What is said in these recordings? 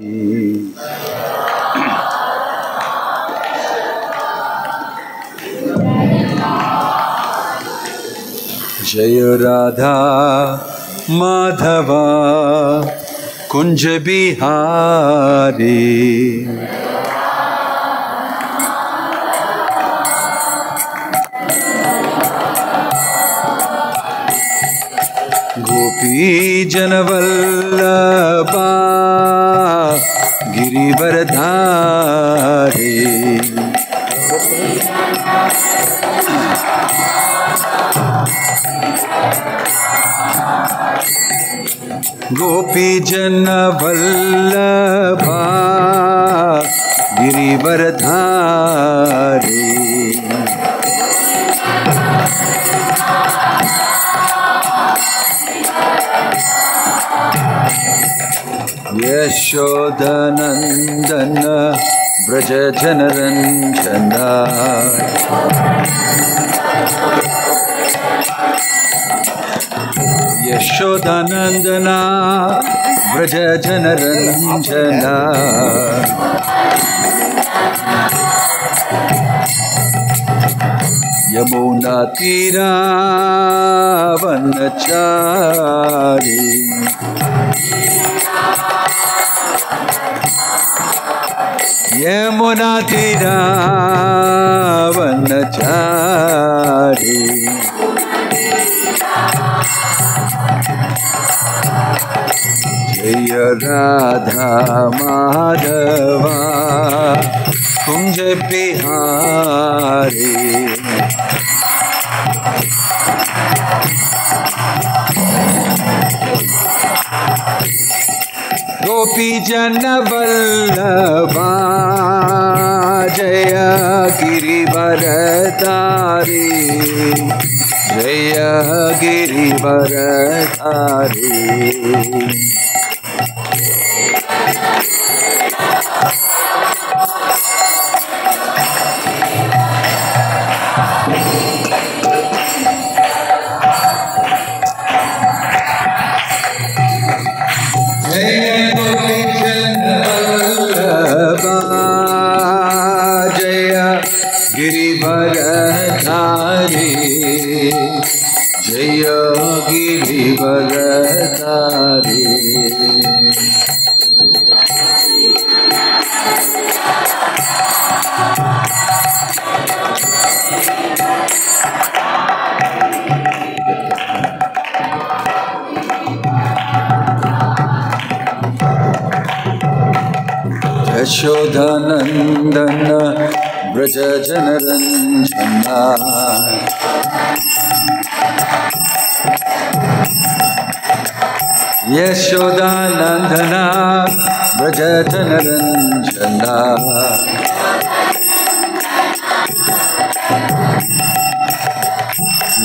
जय राधा माधवा कुंज बिहारी। गोपी जनवल्लभा गिरिवरधारी। गोपी जनवल्लभा गिरिवरधारी। यशोदनंदन व्रज जनरंजना। यशोदानंदना व्रज जनरंजना। यमुना तीरा वनचारी। यमुना तीरा वनचारी। जय राधा माधवा कुंज बिहारी। गोपी जनवल्लभा जय गिरिवरधारी। जय गिरिवरधारी। गिरिवरधारी। जय गिरिवरधारी। यशोदानंदन व्रज जनरंजना। यशोदानंदना व्रज जनरंजना।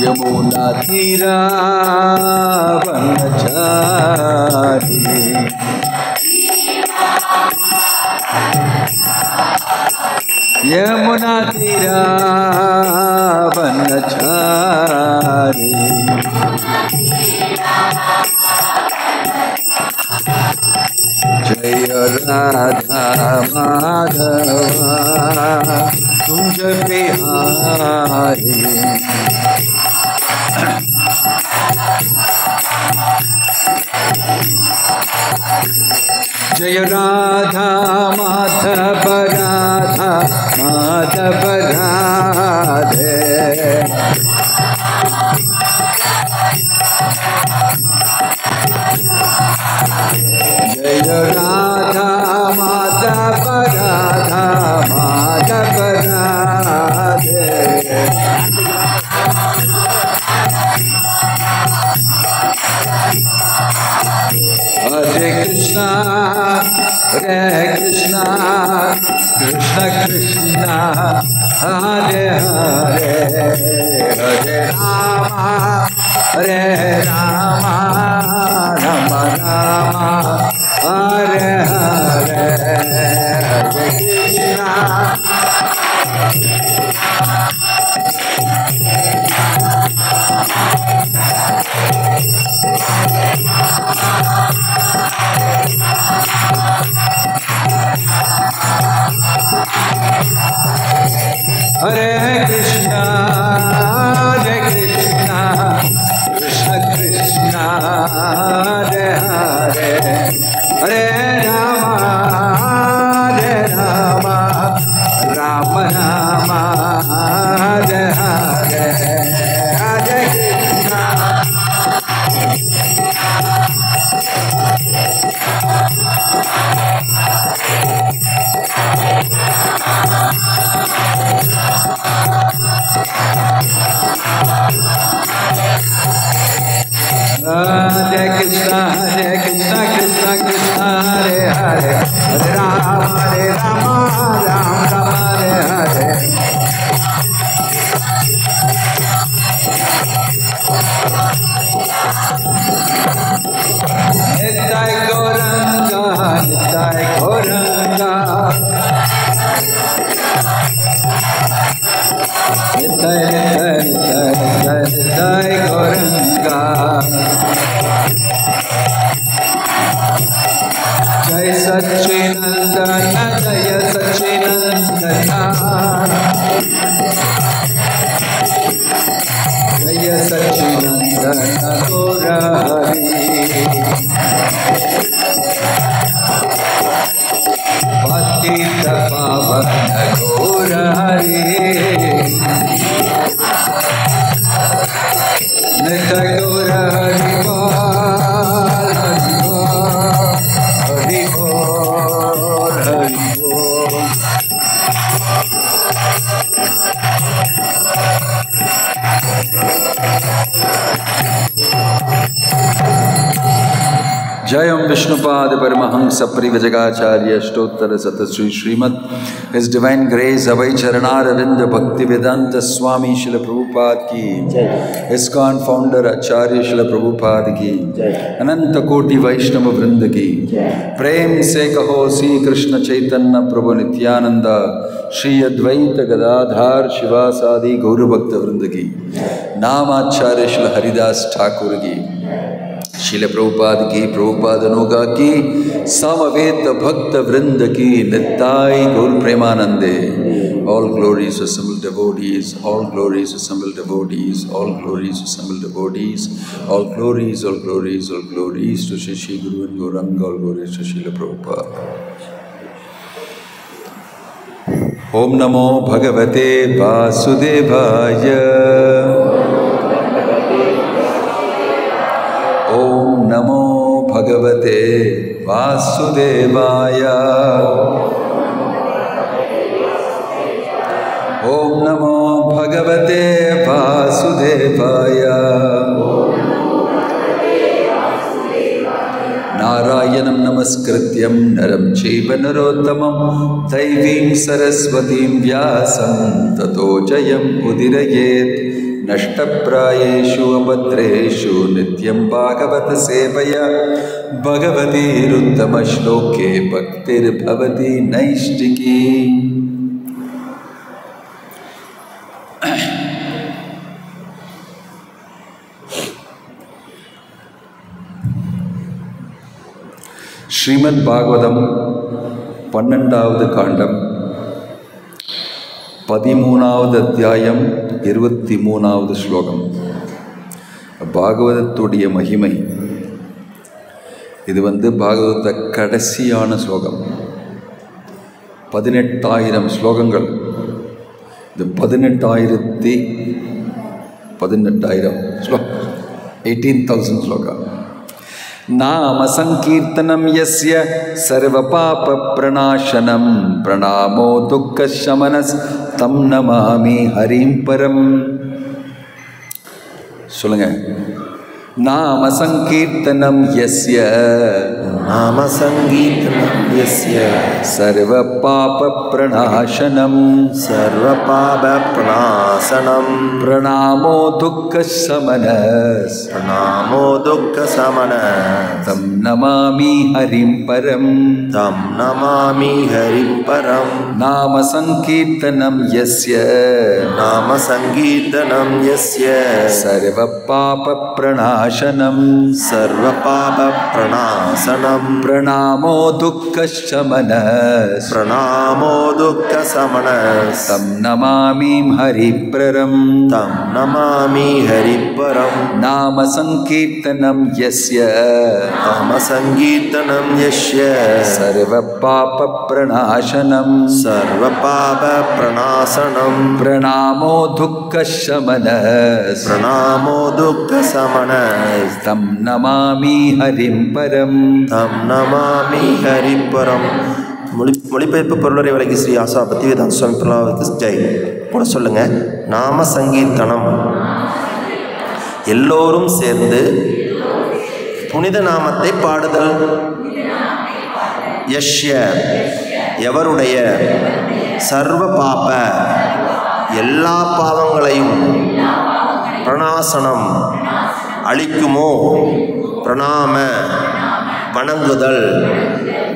यमुना तीरा वनचारी। यमुना तीरा वनचारी। जय राधा माधवा कुंज बिहारी। जय राधा माधव राधा माधव राधे। जय राधा माधव राधा माधव राधे। हरे कृष्णा कृष्ण कृष्ण हरे हरे। हरे राम राम राम हरे हरे। हरे Krishna Hare Krishna, Hare Krishna, Krishna Krishna, Hare Hare, Hare Rama, Hare Rama, Rama Rama, Hare Hare, Hare Krishna. Hare Krishna, Krishna Krishna, Hare Hare, Hare Rama, Rama Rama, Hare Hare. Nitai Gauranga, Nitai Gauranga, Nitai Gauranga. Jai Satchinandana, Jai Satchinandana, Jai Satchinandana Gaura Hari. Patita Pavana Gaura Hari, Nitai Gaura Hari Hari Hari Jayam Vishnupada Paramahamsa Parivajagacharya Ashtottara Satasri Srimad His Divine Grace Abhay Charanaravinda Bhaktivedanta Swami Srila Prabhupada Ki ISKCON Founder Acharya Srila Prabhupada Ki Ananta Koti Vaishnava Vrinda Ki Prem Se Kaho Sri Krishna Chaitanya Prabhu Nityananda Shri Advaita Gadadhar Shivasadi Gaura Bhakta Vrinda Ki Naam Acharya Srila Haridas Thakur Ki Srila Prabhupada ki, Prabhupada Anuga ki, Samaveta Bhakta Vrinda ki, Nittai Gaur Premanande. All glories assembled devotees, all glories assembled devotees, all glories assembled devotees, all glories, all glories, all glories to Shri Guru and Gauranga, all glories to Srila Prabhupada. Om Namo Bhagavate Vasudevaya. Om Namo Bhagavate Vasudevaya. Om Namo Bhagavate Vasudevaya. Narayanam Namaskrityam Naram Chaiva Narottamam Daivim Saraswatim Vyasam Tato Jayam Udirayet Nashtaprayeshu Abhadreshu Nityam Bhagavata Sevaya Bhagavati Ruttama Shloke Bhaktir Bhavati Naishtiki. Srimad Bhagavatam 12வது காண்டம் 13வது அத்தியாயம் 23வது ஸ்லோகம். பாகவதத்துடைய மகிமை. இது பாகவத கடைசியான ஸ்லோகம். 18,000 ஸ்லோகங்கள். இது 18,000 ஸ்லோகம். 18,000 ஸ்லோகம். नाम संकीर्तनम यस्य सर्व पाप प्रणाशनम प्रणामो दुःख शमनस तम नमामि हरिं परम. சொல்லுங்க. नाम संकीर्तनम यस्य नाम संकीर्तनम यस्य सर्व पाप प्रणाशनम प्रणामो दुःख शमनस तम नमामि हरिं परम नाम संकीर्तनम यस्य सर्व पाप प्रणाशनम प्रणाशनं प्रणामो दुःखशमनः प्रणामो दुःखशमनः तं नमामि हरिप्ररं तं नमामि हरिपरं नाम संकीर्तनं यस्य नाम संकीर्तनं यस्य सर्वपापप्रणाशनं सर्वपापप्रणाशनं प्रणामो दुःखशमनः प्रणामो दुःखशमनः तं नमामि हरिं परं तं नमामि हरिपरं மொழிபெயர்ப்பு பொருளுரை விலகி ஸ்ரீ ஆசா பக்திவேதாந்த சுவாமி பிரலாவுக்கு ஜெய் கூட சொல்லுங்க. நாம சங்கீர்த்தனம் எல்லோரும் சேர்ந்து புனித நாமத்தை பாடுதல். யஷ்ய எவருடைய சர்வ பாப எல்லா பாவங்களையும் பிரணாசனம் அழிக்குமோ பிரணாம வணங்குதல்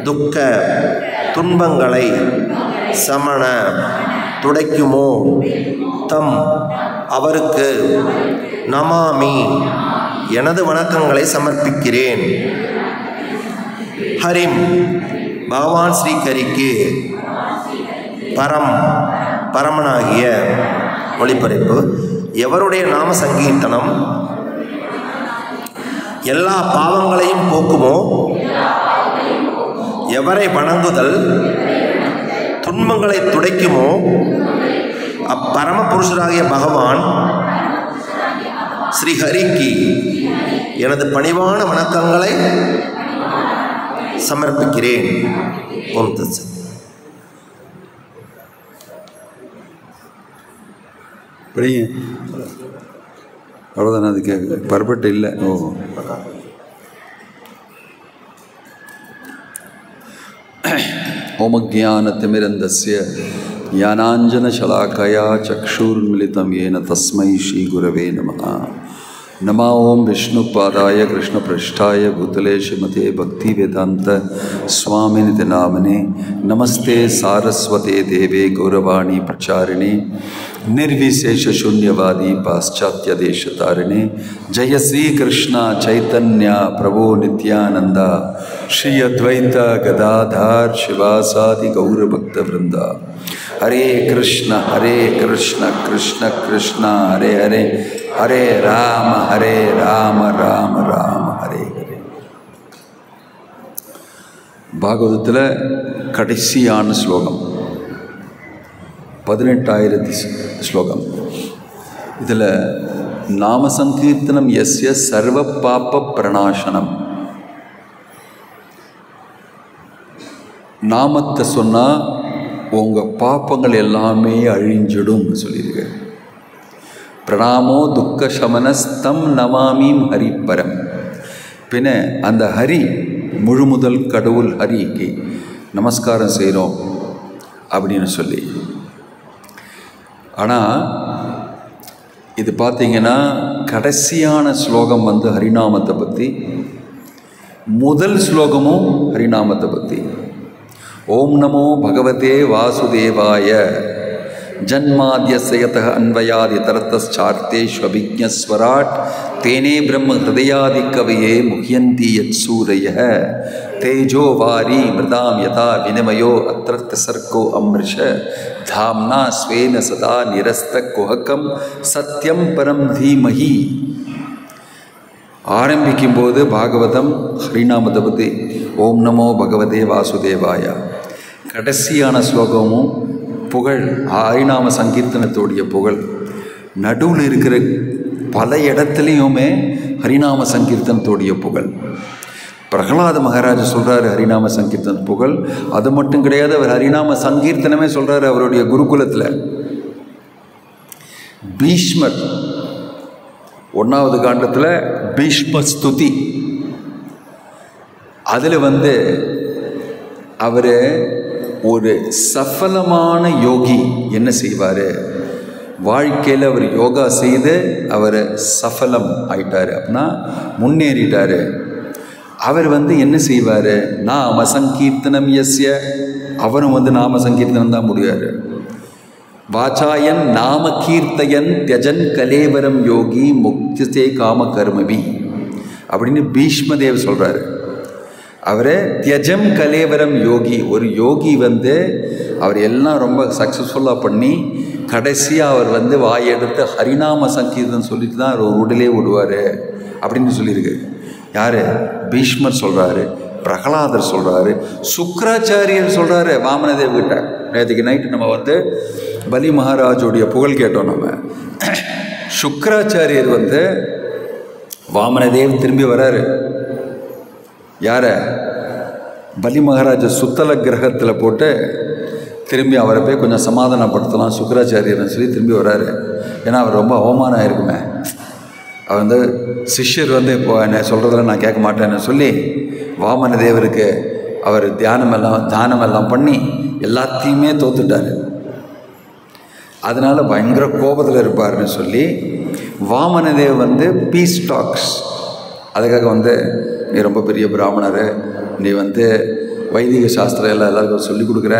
துக்க துன்பங்களை சமண துடைக்குமோ தம் அவருக்கு நமாமி எனது வணக்கங்களை சமர்ப்பிக்கிறேன். ஹரிம் பகவான் ஸ்ரீஹரிக்கு பரமனாகிய மொழிபெயர்ப்பு எவருடைய நாம சங்கீர்த்தனம் எல்லா பாவங்களையும் போக்குமோ எவரை வணங்குதல் துன்பங்களை துடைக்குமோ அப்பரம புருஷராகிய பகவான் ஸ்ரீஹரிக்கு எனது பணிவான வணக்கங்களை சமர்ப்பிக்கிறேன். ஓம் தத்சத். படிங்க. அவ்வளோதானே, அதுக்கு பர்பட்டு இல்லை. ஓ ओमज्ञानतिमिरन्दस्य ज्ञानाञ्जनशलाकया चक्षुर्मिलितं येन तस्मै श्रीगुरवे नमः. नमो ओं विष्णुपादाय कृष्णपृष्ठाय भूतले श्रीमते भक्तिवेदान्त स्वामिनिति नामने. नमस्ते सारस्वते देवे गौरवाणी प्रचारिणे निर्विशेषशून्यवादी पाश्चात्यदेशतारिणे. जय श्री कृष्ण चैतन्य प्रभो नित्यानंद श्री अद्वैत गदाधर शिवासादि गौरभक्तवृंद. हरे कृष्ण कृष्ण कृष्ण हरे हरे हरे राम राम राम हरे हरे. பாகவதத்தில் கடைசியான ஸ்லோகம் 18,000 ஸ்லோகம். இதில் நாம சங்கீர்த்தனம் எஸ்ய சர்வ பாப பிரணாசனம். நாமத்தை சொன்னால் உங்கள் பாப்பங்கள் எல்லாமே அழிஞ்சிடும் சொல்லியிருக்கு. பிரணாமோ துக்க சமனஸ்தம் நமாமீம் ஹரிப்பரம். பின்ன அந்த ஹரி முழுமுதல் கடவுள் ஹரிக்கு நமஸ்காரம் செய்கிறோம் அப்படின்னு சொல்லி. ஆனால் இது பார்த்திங்கன்னா கடைசியான ஸ்லோகம் வந்து ஹரிநாமத்தை பற்றி, முதல் ஸ்லோகமும் ஹரிநாமத்தை பற்றி. ஓம் நமோ பகவதே வாசுதேவாய ஜன்மாத்யஸ்யதः அன்வயாத் இதரத்தச்சார்த்தேஷ்வபிஜ்ஞஸ்வராட் தேனே பிரம்ம ஹிருதயாதிகவயே முஹ்யந்தி யத்சூரயः தேஜோ வாரி மிருதாம் யதா வினிமயோ அத்ர சர்க்கோ அம்ருஷ தாம்னா ஸ்வேன சதா நிரஸ்த குஹகம் சத்யம் பரம் தீமஹி. ஆரம்பிக்கும்போது பாகவதம் ஹரிநாமத்தை பற்றி ஓம் நமோ பகவதே வாசுதேவாய. கடைசியான ஸ்லோகமும் புகழ், ஹரிநாம சங்கீர்த்தனத்துடைய புகழ். நடுவில் இருக்கிற பல இடத்துலையுமே ஹரிநாம சங்கீர்த்தனத்துடைய புகழ். பிரகலாத மகாராஜா சொல்கிறாரு ஹரிநாம சங்கீர்த்தன புகழ். அது மட்டும் கிடையாது, அவர் ஹரிநாம சங்கீர்த்தனமே சொல்கிறாரு அவருடைய குருகுலத்தில். பீஷ்மர் 1வது காண்டத்தில் பீஷ்ம ஸ்துதி, அதில் வந்து அவர் ஒரு சஃபலமான யோகி என்ன செய்வார், வாழ்க்கையில் அவர் யோகா செய்து அவர் சஃபலம் ஆயிட்டார், அப்படின்னா முன்னேறிட்டார். அவர் வந்து என்ன செய்வார், நாம சங்கீர்த்தனம் எஸ்ய, அவரும் வந்து நாம சங்கீர்த்தனம் தான் முடியார். வாச்சாயன் நாம கீர்த்தயன் தியஜன் கலேவரம் யோகி முக்திசே காம கர்மவி அப்படின்னு பீஷ்மதேவ் சொல்கிறார். அவரே தியஜம் கலேவரம் யோகி. ஒரு யோகி வந்து அவர் எல்லாம் ரொம்ப சக்ஸஸ்ஃபுல்லாக பண்ணி கடைசியாக அவர் வந்து வாயெடுத்து ஹரிநாம சங்கீதம் சொல்லிட்டு தான் அவர் உடலே விடுவார் அப்படின்னு சொல்லியிருக்கு. யார்? பீஷ்மர் சொல்கிறாரு, பிரகலாதர் சொல்கிறாரு, சுக்கராச்சாரியர் சொல்கிறாரு வாமனதேவ் கிட்ட. நேற்றுக்கு நைட்டு நம்ம வந்து பலி மகாராஜோடைய புகழ் கேட்டோம். நம்ம சுக்கராச்சாரியர் வந்து வாமனதேவ் திரும்பி வராரு. யார? பலி மகாராஜ சுத்தல கிரகத்தில் போட்டு திரும்பி அவரை போய் கொஞ்சம் சமாதானப்படுத்தலாம் சுக்கராச்சாரியர்னு சொல்லி திரும்பி வராரு. ஏன்னா அவர் ரொம்ப அவமானம் ஆயிருக்குமே. அவர் வந்து சிஷ்யர் வந்து இப்போ என்ன சொல்கிறதெல்லாம் நான் கேட்க மாட்டேன்னு சொல்லி வாமன தேவருக்கு அவர் தானமெல்லாம் பண்ணி எல்லாத்தையுமே தோத்துட்டார். அதனால் பயங்கர கோபத்தில் இருப்பார்னு சொல்லி வாமனதேவ் வந்து பீஸ் டாக்ஸ், அதுக்காக வந்து நீ ரொம்ப பெரிய பிராமணர், நீ வந்து வைதிக சாஸ்திரம் எல்லாம் எல்லாருக்கும் சொல்லிக் கொடுக்குற.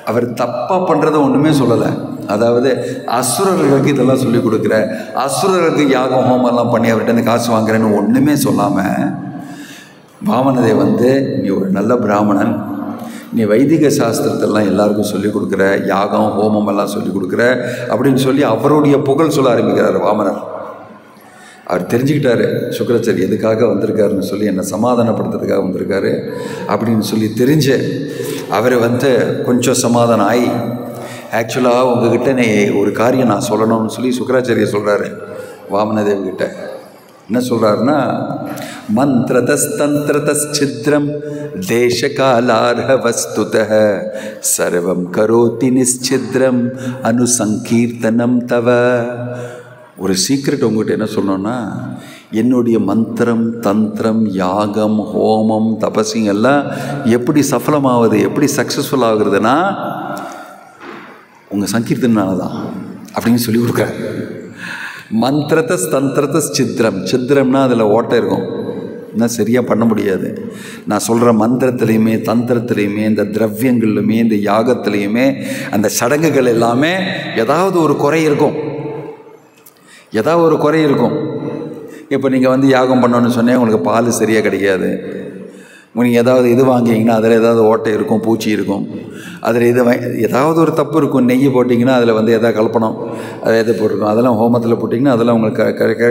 அவர் தப்பாக பண்ணுறதை ஒன்றுமே சொல்லலை. அதாவது அசுரர்களுக்கு இதெல்லாம் சொல்லிக் கொடுக்குற, அசுரர்களுக்கு யாகம் ஹோமெல்லாம் பண்ணி அவர்கிட்ட இந்த காசு வாங்குறேன்னு ஒன்றுமே சொல்லாமல் வாமனதேவ் வந்து நீ ஒரு நல்ல பிராமணன், நீ வைதிக சாஸ்திரத்தெல்லாம் எல்லாருக்கும் சொல்லிக் கொடுக்குற, யாகம் ஹோமம் எல்லாம் சொல்லிக் கொடுக்குற அப்படின்னு சொல்லி அவருடைய புகழ் சொல்ல ஆரம்பிக்கிறார் வாமனர். அவர் தெரிஞ்சுக்கிட்டாரு சுக்கராச்சாரி எதுக்காக வந்திருக்காருன்னு சொல்லி, என்னை சமாதானப்படுத்துறதுக்காக வந்திருக்காரு அப்படின்னு சொல்லி தெரிஞ்சு அவர் வந்து கொஞ்சம் சமாதானம் ஆகி, ஆக்சுவலாக உங்ககிட்ட நீ ஒரு காரியம் நான் சொல்லணும்னு சொல்லி சுக்கராச்சாரியர் சொல்கிறாரு வாமனதேவ்கிட்ட. என்ன சொல்கிறாருன்னா, மந்திரதஸ்தந்திரதச்சித்ரம் தேசகாலார்ஹ வஸ்துதஹ சர்வம் கரோதி நிச்சித்ரம் அனுசங்கீர்த்தனம் தவ. ஒரு சீக்ரெட் உங்கள்கிட்ட என்ன சொல்லணும்னா, என்னுடைய மந்திரம் தந்திரம் யாகம் ஹோமம் தபசிங் எல்லாம் எப்படி சஃலமாகுது, எப்படி சக்ஸஸ்ஃபுல் ஆகுறதுன்னா உங்கள் சங்கீர்த்தனால தான் அப்படின்னு சொல்லி கொடுக்குறாரு. மந்திரத்தை தந்திரத்தை சித்திரம், சித்திரம்னா அதில் ஓட்டை இருக்கும், இன்னும் சரியாக பண்ண முடியாது. நான் சொல்கிற மந்திரத்துலேயுமே தந்திரத்துலேயுமே இந்த திரவியங்கள்லையுமே இந்த யாகத்துலேயுமே அந்த சடங்குகள் எல்லாமே ஏதாவது ஒரு குறை இருக்கும், ஏதாவது ஒரு குறை இருக்கும். இப்போ நீங்கள் வந்து யாகம் பண்ணணுன்னு சொன்னேன், உங்களுக்கு பால் சரியாக கிடைக்காது. நீங்கள் ஏதாவது இது வாங்கிங்கன்னா அதில் ஏதாவது ஓட்டை இருக்கும், பூச்சி இருக்கும், அதில் ஏதாவது ஒரு தப்பு இருக்கும். நெய் போட்டிங்கன்னா அதில் வந்து எதாவது கலப்பணம் அதை எது போட்டிருக்கும், அதெல்லாம் ஹோமத்தில் போட்டிங்கன்னா அதெல்லாம் உங்களுக்கு கரெக்ட்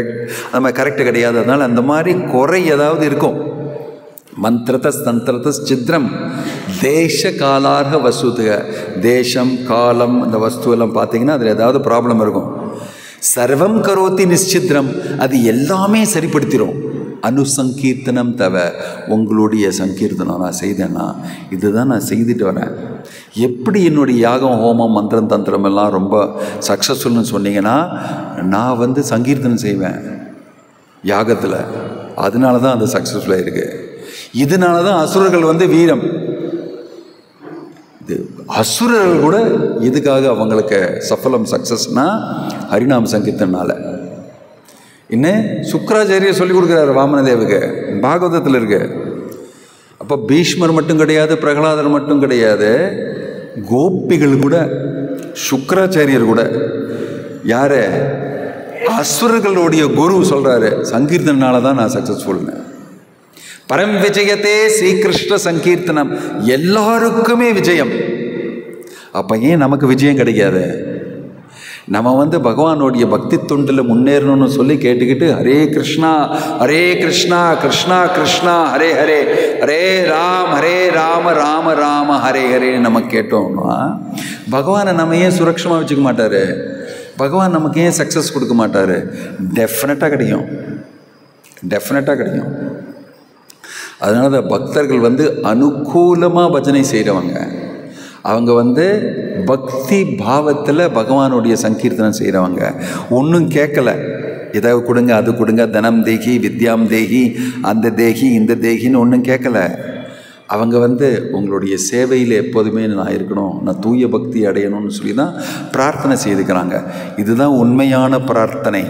அது மாதிரி கரெக்டு கிடையாது. அதனால் அந்த மாதிரி குறை ஏதாவது இருக்கும். மந்திரத்தை தந்திரத்தை சித்திரம் தேச காலார்ஹ வஸ்துக, தேசம் காலம் இந்த வஸ்துவெல்லாம் பார்த்தீங்கன்னா அதில் ஏதாவது ப்ராப்ளம் இருக்கும். சர்வம் கரோத்தி நிச்சித்திரம், அது எல்லாமே சரிப்படுத்திடும். அனுசங்கீர்த்தனம் தவ, உங்களுடைய சங்கீர்த்தனம் நான் செய்தேன்னா இதுதான் நான் செய்துட்டு வரேன். எப்படி என்னுடைய யாகம் ஹோமம் மந்திரம் தந்திரம் எல்லாம் ரொம்ப சக்ஸஸ்ஃபுல்னு சொன்னீங்கன்னா, நான் வந்து சங்கீர்த்தனம் செய்வேன் யாகத்தில், அதனால தான் அது சக்ஸஸ்ஃபுல்லாக இருக்குது. இதனால தான் அசுரர்கள் வந்து வீரம், இது அசுரர்கள் கூட இதுக்காக அவங்களுக்கு சஃபலம் சக்ஸஸ்னா ஹரிநாம சங்கீர்த்தனால. இன்னும் சுக்கராச்சாரியர் சொல்லிக் கொடுக்குறாரு வாமனதேவுக்கு, பாகவதத்தில் இருக்கு. அப்போ பீஷ்மர் மட்டும் கிடையாது, பிரகலாதர் மட்டும் கிடையாது, கோபிகள் கூட சுக்கராச்சாரியர் கூட யார் அசுரர்களுடைய குரு சொல்கிறாரு சங்கீர்த்தனால தான் நான் சக்ஸஸ்ஃபுல்னு. பரம் விஜயத்தே ஸ்ரீகிருஷ்ண சங்கீர்த்தனம், எல்லாருக்குமே விஜயம். அப்போ ஏன் நமக்கு விஜயம் கிடைக்காது? நம்ம வந்து பகவானுடைய பக்தி தொண்டில் முன்னேறணும்னு சொல்லி கேட்டுக்கிட்டு ஹரே கிருஷ்ணா கிருஷ்ணா கிருஷ்ணா ஹரே ஹரே ஹரே ராம ராம ராம ஹரே ஹரேன்னு நம்ம கேட்டோம்னா பகவானை நம்ம ஏன் சுரக்ஷமாக வச்சுக்க மாட்டார்? பகவான் நமக்கு ஏன் சக்ஸஸ் கொடுக்க மாட்டார்? டெஃபினட்டாக கிடைக்கும், டெஃபினட்டாக கிடைக்கும். அதனால தான் பக்தர்கள் வந்து அனுகூலமாக பஜனை செய்கிறவங்க, அவங்க வந்து பக்தி பாவத்தில் பகவானுடைய சங்கீர்த்தனம் செய்கிறவங்க. ஒன்றும் கேட்கல, ஏதாவது கொடுங்க அது கொடுங்க, தனம் தேகி வித்யாம் தேகி அந்த தேகி இந்த தேகின்னு ஒன்றும் கேட்கல. அவங்க வந்து உங்களுடைய சேவையில் எப்போதுமே நான் இருக்கணும், நான் தூய பக்தி அடையணும்னு சொல்லி தான் பிரார்த்தனை செய்துக்கிறாங்க. இதுதான் உண்மையான பிரார்த்தனை.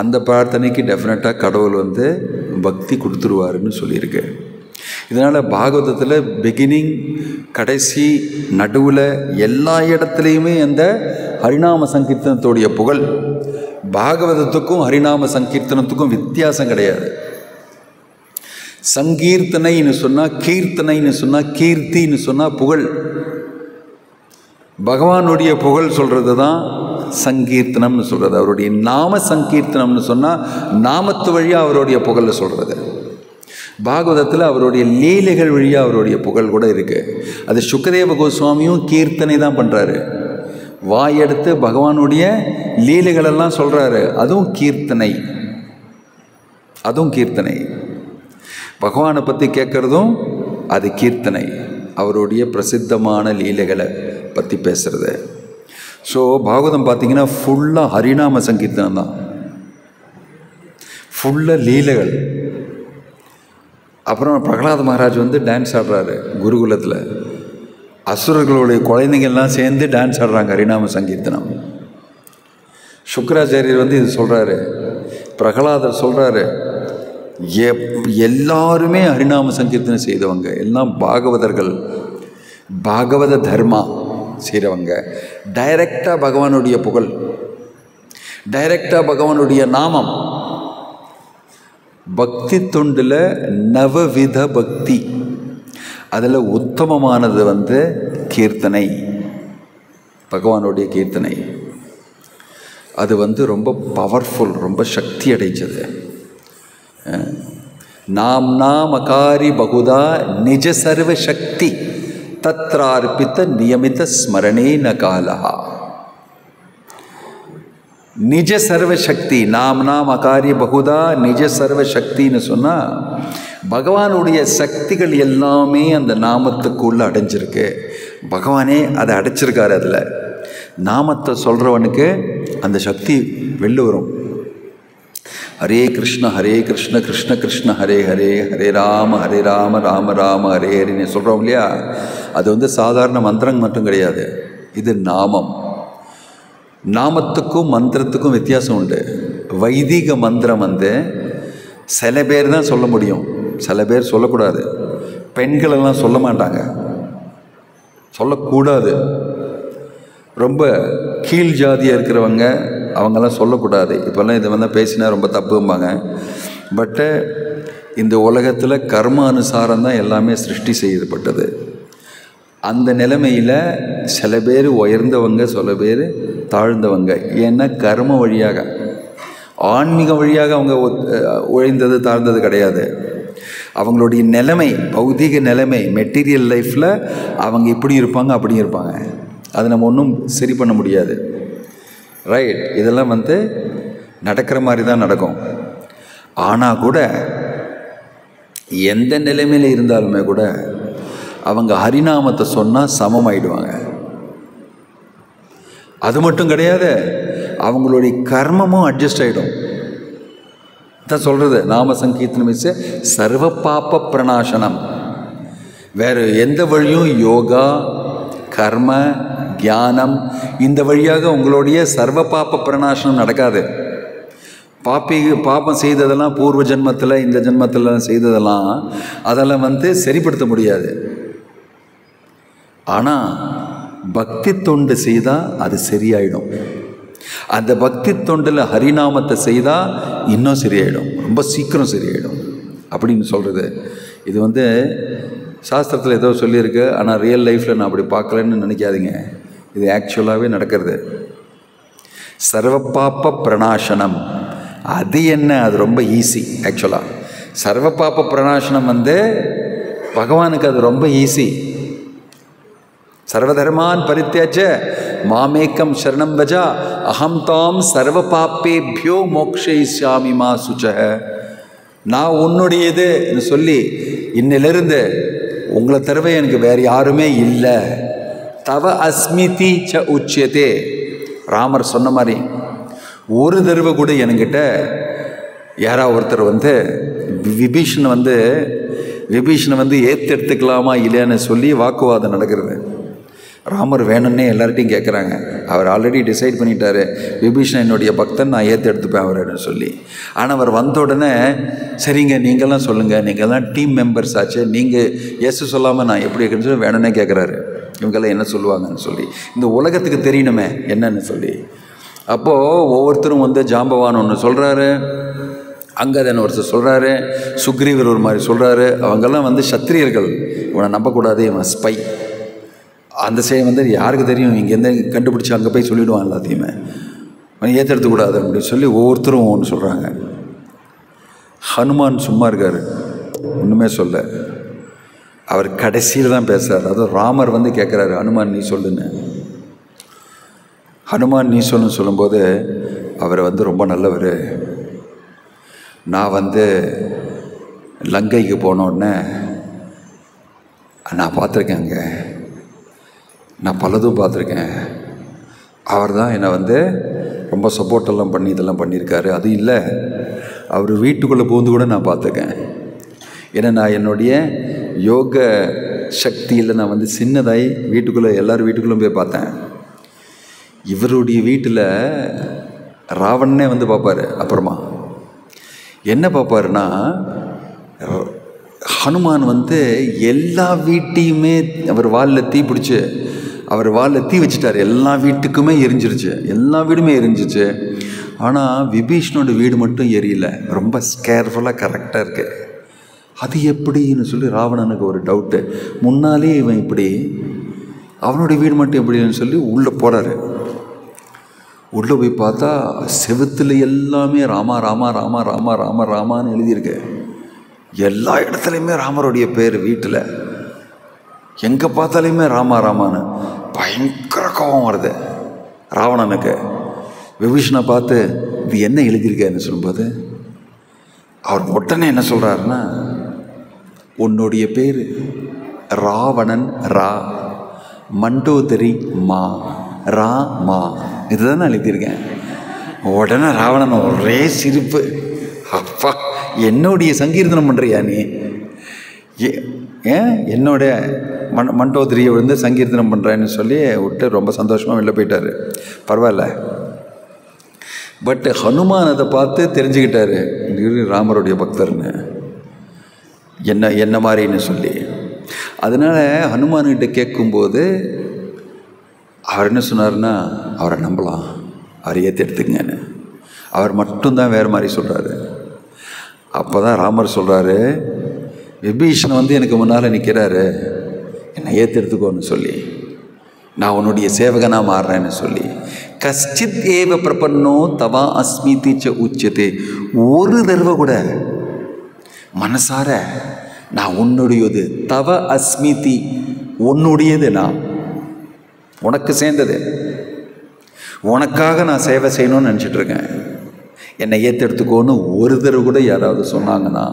அந்த பிரார்த்தனைக்கு டெஃபினட்டாக கடவுள் வந்து பக்தி கொடுத்துருவாருன்னு சொல்லியிருக்கு. இதனால் பாகவதத்தில் பிகினிங் கடைசி நடுவில் எல்லா இடத்துலையுமே அந்த ஹரிநாம சங்கீர்த்தனத்துடைய புகழ். பாகவதத்துக்கும் ஹரிநாம சங்கீர்த்தனத்துக்கும் வித்தியாசம் கிடையாது. சங்கீர்த்தனைன்னு சொன்னால், கீர்த்தனைன்னு சொன்னால், கீர்த்தின்னு சொன்னால் புகழ். பகவானுடைய புகழ் சொல்கிறது தான் சங்கீர்த்தனம்னு சொல்கிறது. அவருடைய நாம சங்கீர்த்தனம்னு சொன்னால் நாமத்து வழியாக அவருடைய புகழை சொல்கிறது. பாகவதத்தில் அவருடைய லீலைகள் வழியாக அவருடைய புகழ் கூட இருக்குது. அது சுக்கதேவ கோஸ்வாமியும் கீர்த்தனை தான் பண்ணுறாரு. வாயெடுத்து பகவானுடைய லீலைகளெல்லாம் சொல்கிறாரு. அதுவும் கீர்த்தனை, அதுவும் கீர்த்தனை. பகவானை பற்றி கேட்குறதும் அது கீர்த்தனை, அவருடைய பிரசித்தமான லீலைகளை பற்றி பேசுகிறது. ஸோ பாகவதம் பார்த்திங்கன்னா ஃபுல்லாக ஹரிநாம சங்கீர்த்தனம் தான், ஃபுல்லாக லீலைகள். அப்புறம் பிரகலாத மகாராஜ் வந்து டான்ஸ் ஆடுறாரு குருகுலத்தில். அசுரர்களுடைய குழந்தைங்கள்லாம் சேர்ந்து டான்ஸ் ஆடுறாங்க ஹரிநாம சங்கீர்த்தனம். சுக்கராச்சாரியர் வந்து இது சொல்கிறாரு, பிரகலாதர் சொல்கிறாரு, எல்லாருமே ஹரிநாம சங்கீர்த்தனம் செய்தவங்க, எல்லாம் பாகவதர்கள், பாகவத தர்மா செய்கிறவங்க. டைரக்டாக பகவானுடைய புகழ், டைரக்டாக பகவானுடைய நாமம். பக்தி தொண்டில் நவவித பக்தி, அதில் உத்தமமானது வந்து கீர்த்தனை, பகவானுடைய கீர்த்தனை. அது வந்து ரொம்ப பவர்ஃபுல், ரொம்ப சக்தி அடைஞ்சது. நாம் நாம் அகாரி பகுதா நிஜ சர்வ சக்தி தத்ரார்ப்பித்த நியமித ஸ்மரணே ந காலஹா. நிஜ சர்வ சக்தி, நாம் நாம் அகாரிய பகுதா நிஜ சர்வ சக்தின்னு சொன்னால் பகவானுடைய சக்திகள் எல்லாமே அந்த நாமத்துக்குள்ளே அடைஞ்சிருக்கு. பகவானே அதை அடைச்சிருக்காரு. அதில் நாமத்தை சொல்கிறவனுக்கு அந்த சக்தி வெளில வரும். ஹரே கிருஷ்ண கிருஷ்ண கிருஷ்ண ஹரே ஹரே, ஹரே ராம ராம ராம ஹரே ஹரின்னு சொல்கிறோம் இல்லையா? அது வந்து சாதாரண மந்திரம் மட்டும் கிடையாது, இது நாமம். நாமத்துக்கும் மந்திரத்துக்கும் வித்தியாசம் உண்டு. வைதிக மந்திரம் வந்து சில பேர் தான் சொல்ல முடியும், சில பேர் சொல்லக்கூடாது. பெண்களெல்லாம் சொல்ல மாட்டாங்க, சொல்லக்கூடாது. ரொம்ப கீழ் ஜாதியாக இருக்கிறவங்க அவங்கெல்லாம் சொல்லக்கூடாது. இப்போல்லாம் இது வந்து பேசினா ரொம்ப தப்பும்பாங்க. பட்டு இந்த உலகத்தில் கர்ம அனுசாரம் தான் எல்லாமே சிருஷ்டி செய்யப்பட்டது. அந்த நிலைமையில் சில பேர் உயர்ந்தவங்க, சில பேர் தாழ்ந்தவங்க. ஏன்னா கர்ம வழியாக, ஆன்மீக வழியாக அவங்க உழைந்தது தாழ்ந்தது கிடையாது. அவங்களுடைய நிலைமை, பௌதிக நிலைமை, மெட்டீரியல் லைஃப்பில் அவங்க இப்படி இருப்பாங்க, அப்படி இருப்பாங்க. அது நம்ம ஒன்றும் சரி பண்ண முடியாது. ரைட், இதெல்லாம் வந்து நடக்கிற மாதிரி தான் நடக்கும். ஆனால் கூட எந்த நிலைமையில் இருந்தாலுமே கூட அவங்க ஹரிநாமத்தை சொன்னால் சமமாயிடுவாங்க. அது மட்டும் கிடையாது, அவங்களுடைய கர்மமும் அட்ஜஸ்ட் ஆகிடும். தான் சொல்கிறது நாம சங்கீர்த்தனம் இஸ் சர்வ பாப்ப பிரணாசனம். வேறு எந்த வழியும் யோகா, கர்ம, தியானம் இந்த வழியாக உங்களுடைய சர்வ பாப்ப பிரணாசனம் நடக்காது. பாப்பம் செய்ததெல்லாம் பூர்வ ஜென்மத்தில், இந்த ஜென்மத்தில் செய்ததெல்லாம் அதெல்லாம் வந்து சரிப்படுத்த முடியாது. ஆனால் பக்தி தொண்டு செய்தால் அது சரியாயிடும். அந்த பக்தி தொண்டில் ஹரிநாமத்தை செய்தால் இன்னும் சரியாயிடும், ரொம்ப சீக்கிரம் சரியாயிடும் அப்படின்னு சொல்கிறது. இது வந்து சாஸ்திரத்தில் ஏதோ சொல்லியிருக்கு, ஆனால் ரியல் லைஃப்பில் நான் அப்படி பார்க்கலன்னு நினைக்காதீங்க. இது ஆக்சுவலாகவே நடக்கிறது. சர்வ பாப்ப பிரணாசனம் அது என்ன, அது ரொம்ப ஈஸி. ஆக்சுவலாக சர்வ பாப்ப பிரணாசனம் வந்து பகவானுக்கு அது ரொம்ப ஈஸி. சர்வதர்மான் பரித்யஜ மாமேக்கம் சரணம் வஜா அகம் தாம் சர்வ பாப்பேபியோ மோக்ஷயிஷ்யாமி மா சுச்சக. நான் உன்னுடையது சொல்லி இன்னிலிருந்து உங்களை தவிர எனக்கு வேறு யாருமே இல்லை. தவ அஸ்மிதி ச உச்சியதே. ராமர் சொன்ன மாதிரி ஒரு தடவை கூட என்கிட்ட யாராவது ஒருத்தர் வந்து விபீஷனை வந்து எடுத்துக்கலாமா இல்லையான்னு சொல்லி வாக்குவாதம் நடக்கிறது. ராமர் வேணும்னே எல்லார்ட்டையும் கேட்குறாங்க. அவர் ஆல்ரெடி டிசைட் பண்ணிட்டாரு, விபீஷன் என்னுடைய பக்தன், நான் எடுத்துப்பேன் அவர்னு சொல்லி. ஆனால் அவர் வந்த உடனே சரிங்க நீங்கள்லாம் சொல்லுங்கள், நீங்கள்லாம் டீம் மெம்பர்ஸ் ஆச்சு, நீங்கள் எஸ் சொல்லாமல் நான் எப்படி இருக்குன்னு சொல்லி வேணும்னே கேட்குறாரு. இவங்கெல்லாம் என்ன சொல்லுவாங்கன்னு சொல்லி, இந்த உலகத்துக்கு தெரியணுமே என்னன்னு சொல்லி. அப்போது ஒவ்வொருத்தரும் வந்து ஜாம்பவான் ஒன்று சொல்கிறாரு, அங்கதன் ஒருத்தர் சொல்கிறாரு, சுக்ரீவர் ஒரு மாதிரி சொல்கிறாரு. அவங்கெல்லாம் வந்து சத்திரியர்கள், இவனை நம்பக்கூடாது, இவன் ஸ்பை. அந்த செயல் வந்து யாருக்கு தெரியும், இங்கேருந்து கண்டுபிடிச்சி அங்கே போய் சொல்லிவிடுவான் எல்லாத்தையுமே, அவன் ஏற்றெடுத்துக்கூடாது அப்படின்னு சொல்லி ஒவ்வொருத்தரும் ஒன்று சொல்கிறாங்க. ஹனுமான் சும்மா இருக்கார், ஒன்றுமே சொல்ல. அவர் கடைசியில் தான் பேசுகிறார். அதுவும் ராமர் வந்து கேட்குறாரு, ஹனுமான் நீ சொல்லுன்னு. ஹனுமான் நீ சொல்லுன்னு சொல்லும்போது அவர் வந்து ரொம்ப நல்லவர். நான் வந்து லங்கைக்கு போனோடனே நான் பார்த்துருக்கேன், அங்கே நான் பலதும் பார்த்துருக்கேன். அவர் தான் என்னை வந்து ரொம்ப சப்போர்ட்டெல்லாம் பண்ணி இதெல்லாம் பண்ணியிருக்காரு. அது இல்லை, அவர் வீட்டுக்குள்ளே பூந்து கூட நான் பார்த்துருக்கேன். ஏன்னா நான் என்னுடைய யோக சக்தியில் நான் வந்து சின்னதாகி வீட்டுக்குள்ளே எல்லோரும் வீட்டுக்குள்ளே போய் பார்த்தேன். இவருடைய வீட்டில் ராவணனே வந்து பார்ப்பார். அப்புறமா என்ன பார்ப்பாருன்னா, ஹனுமான் வந்து எல்லா வீட்டையுமே அவர் வாலில் தீ பிடிச்சி, அவர் வாலில் தீ வச்சுட்டார். எல்லா வீட்டுக்குமே எரிஞ்சிருச்சு, எல்லா வீடுமே எரிஞ்சிச்சு. ஆனால் விபீஷ்ணோட வீடு மட்டும் எரியல. ரொம்ப கேர்ஃபுல்லாக கரெக்டாக இருக்குது. அது எப்படின்னு சொல்லி ராவணனுக்கு ஒரு டவுட்டு. முன்னாலே இவன் இப்படி, அவனுடைய வீடு மட்டும் எப்படின்னு சொல்லி உள்ளே போகிறாரு. உள்ளே போய் பார்த்தா செவுத்தில் எல்லாமே ராமா ராமா ராமா ராமா ராமா ராமான்னு எழுதியிருக்கு. எல்லா இடத்துலையுமே ராமருடைய பேர். வீட்டில் எங்கே பார்த்தாலையுமே ராமா ராமான்னு. பயங்கர கோபம் வருது ராவணனுக்கு. விபீஷணை பார்த்து இது என்ன எழுதியிருக்கேன்னு சொல்லும்போது அவர் உடனே என்ன சொல்கிறாருன்னா, உன்னுடைய பேர் ராவணன் ரா, மண்டோதரி மா, ரா மா, இதுதான் நான் எழுதியிருக்கேன். உடனே ராவணன் ஒரே சிரிப்பு. அப்பா, என்னுடைய சங்கீர்த்தனம் பண்ணுறியா நீ? ஏன் என்னோட மண்டோதரியை வந்து சங்கீர்த்தனம் பண்ணுறேன்னு சொல்லி விட்டு ரொம்ப சந்தோஷமாக வெளில போயிட்டார். பரவாயில்ல. பட் ஹனுமான் அதை பார்த்து தெரிஞ்சுக்கிட்டாரு, ராமருடைய பக்தர்னு, என்ன மாதிரின்னு சொல்லி. அதனால் ஹனுமான்கிட்ட கேட்கும்போது அவர் என்ன சொன்னார்னா, அவரை நம்பலாம், அவரை ஏற்றி எடுத்துக்கங்கன்னு. அவர் மட்டும்தான் வேறு மாதிரி சொல்கிறாரு. அப்போ தான் ராமர் சொல்கிறாரு, விபீஷணன் வந்து எனக்கு முன்னால் நிற்கிறாரு, என்னை ஏற்றி எடுத்துக்கோன்னு சொல்லி, நான் உன்னுடைய சேவகனாக மாறுறேன்னு சொல்லி. கஷ்டித் ஏவ பிரபன்னோ தவா அஸ்மிதி ச உச்சதே. ஒரு தடவை கூட மனசார நான் உன்னுடையது, தவ அஸ்மிதி, உன்னுடையது, நான் உனக்கு சேர்ந்தது, உனக்காக நான் சேவை செய்யணும்னு நினச்சிட்ருக்கேன், என்னை ஏற்றெடுத்துக்கோன்னு ஒரு தடவை கூட யாராவது சொன்னாங்கன்னா,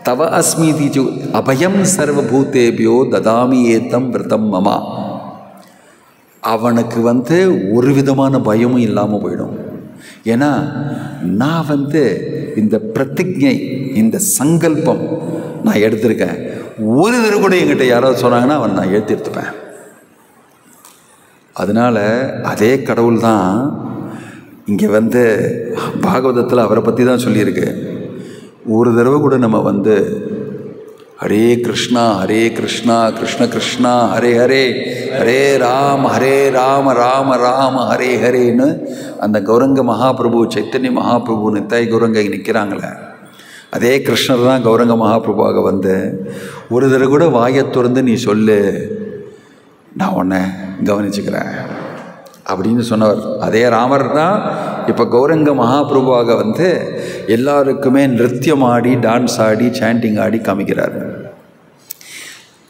தவ அஸ்மிதி ச அபயம் சர்வபூதேபியோ ததாமி ஏத்தம் விரதம் மமா, அவனுக்கு வந்து ஒரு விதமான பயமும் இல்லாமல் போயிடும். ஏன்னா நான் வந்து இந்த பிரதிஜை, இந்த சங்கல்பம் நான் எடுத்திருக்கேன். ஒரு தடவை கூட என்கிட்ட யாராவது சொன்னாங்கன்னா அவன் நான் எடுத்துப்பேன். அதனால் அதே கடவுள் தான் இங்கே வந்து பாகவதத்தில் அவரை பற்றி தான் சொல்லியிருக்கு. ஒரு தடவை கூட நம்ம வந்து ஹரே கிருஷ்ணா கிருஷ்ண கிருஷ்ணா ஹரே ஹரே, ஹரே ராம ராம ராம ஹரே ஹரேன்னு அந்த கௌரங்க மகாபிரபு, சைத்தன்ய மகாபிரபு, நித்தாய் கௌரங்க நிற்கிறாங்களே, அதே கிருஷ்ணர் தான் கௌரங்க மகாபிரபுவாக வந்து ஒரு தடவை கூட வாயை திறந்து நீ சொல்லு, நான் உன்னை கவனிச்சுக்கிறேன் அப்படின்னு சொன்னவர். அதே ராமர் தான் இப்போ கௌரங்க மகாபிரபுவாக வந்து எல்லாருக்குமே நிருத்தியம் ஆடி, டான்ஸ் ஆடி, சாண்டிங் ஆடி காமிக்கிறார்.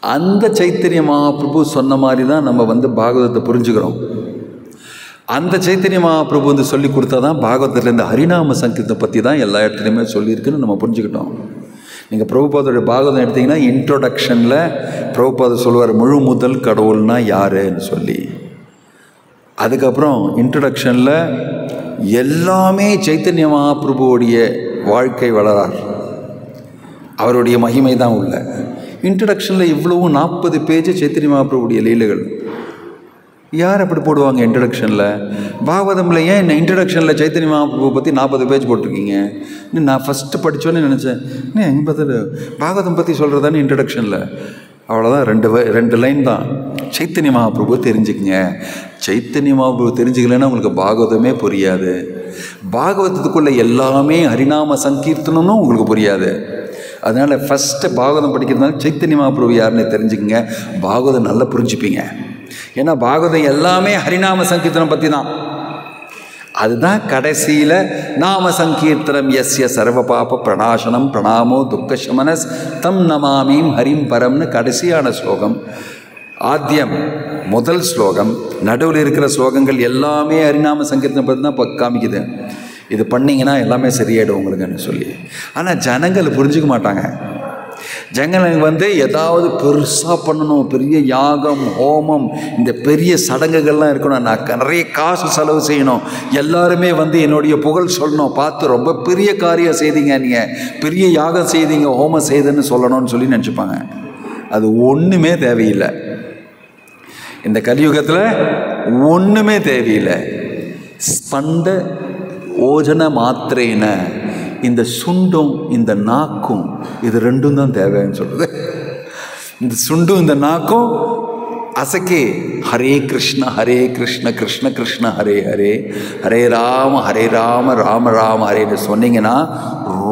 அந்த சைத்தன்ய மகாபிரபு சொன்ன மாதிரி தான் நம்ம வந்து பாகவதத்தை புரிஞ்சுக்கிறோம். அந்த சைத்தன்ய மகாபிரபு வந்து சொல்லி கொடுத்தா தான் பாகவதத்தில் இந்த ஹரிநாம சங்கீர்த்தனை பற்றி தான் எல்லா இடத்துலையுமே சொல்லியிருக்குன்னு நம்ம புரிஞ்சுக்கிட்டோம். நீங்கள் பிரபுபாதோடைய பாகவதம் எடுத்திங்கன்னா இன்ட்ரோடக்ஷனில் பிரபுபாதர் சொல்லுவார் முழு முதல் கடவுள்னா யாருன்னு சொல்லி. அதுக்கப்புறம் இன்ட்ரடக்ஷனில் எல்லாமே சைத்தன்ய மகாபிரபுவோடைய வாழ்க்கை வளரார், அவருடைய மகிமை தான் உள்ள. இன்ட்ரடக்ஷனில் இவ்வளவும் 40 பேஜ் சைத்தன்ய மகாபிரபுடைய லீலைகள். யார் அப்படி போடுவாங்க இன்ட்ரடக்ஷனில்? பாகவதமில் ஏன் என்ன இன்ட்ரடக்ஷனில் சைத்தன்ய மகாபிரபு பற்றி 40 பேஜ் போட்டிருக்கீங்க? நான் ஃபஸ்ட்டு படித்தோன்னே நினச்சேன், எங்கே பார்த்தாரு பாகவதம் பற்றி சொல்கிறதானே இன்ட்ரடக்ஷனில். அவ்வளோதான், ரெண்டு லைன் தான். சைத்தன்ய மகாபிரபு தெரிஞ்சுக்குங்க. சைத்தன்ய மகாபிரபு தெரிஞ்சுக்கலைன்னா உங்களுக்கு பாகவதமே புரியாது. பாகவதத்துக்குள்ள எல்லாமே ஹரிநாம சங்கீர்த்தனம்னு உங்களுக்கு புரியாது. அதனால் ஃபஸ்ட்டு பாகவதம் படிக்கிறதுனால சைத்தன்ய மகாபிரபு யாருன்னு தெரிஞ்சுக்குங்க. பாகவதம் நல்லா புரிஞ்சுப்பீங்க. ஏன்னா பாகவதம் எல்லாமே ஹரிநாம சங்கீர்த்தனம் பற்றி தான். அதுதான் கடைசியில் நாம சங்கீர்த்தனம் யஸ்ய சர்வ பாப பிரணாசனம் பிரணாமோ துக்கசமனஸ் தம் நமாமீம் ஹரிம் பரம்னு கடைசியான ஸ்லோகம். ஆத்தியம் முதல் ஸ்லோகம், நடுவில் இருக்கிற ஸ்லோகங்கள் எல்லாமே ஹரிநாம சங்கீர்த்தனம் பற்றி தான் காமிக்குது. இது பண்ணிங்கன்னா எல்லாமே சரியாயிடும் உங்களுக்குன்னு சொல்லி. ஆனால் ஜனங்கள் புரிஞ்சுக்க மாட்டாங்க. ஜனங்களுக்கு ஏதாவது பெருசாக பண்ணணும், பெரிய யாகம் ஹோமம் இந்த பெரிய சடங்குகள்லாம் இருக்கணும், நான் நிறைய காசு செலவு செய்யணும், எல்லாருமே என்னுடைய புகழ் சொல்லணும், பார்த்து ரொம்ப பெரிய காரியம் செய்தீங்க, நீங்கள் பெரிய யாகம் செய்தீங்க ஹோமம் செய்துன்னு சொல்லணும்னு சொல்லி நினச்சிப்பாங்க. அது ஒன்றுமே தேவையில்லை. இந்த கலியுகத்தில் ஒன்றுமே தேவையில்லை. ஸ்பந்த ஓஜன மாத்திரேன, இந்த சுண்டும் இந்த நாக்கும் இது ரெண்டும் தான் தேவைன்னு சொல்கிறது. இந்த சுண்டும் இந்த நாக்கும் அசக்கே ஹரே கிருஷ்ண கிருஷ்ண கிருஷ்ண ஹரே ஹரே ஹரே ராம ராம ராம ஹரேன்னு சொன்னீங்கன்னா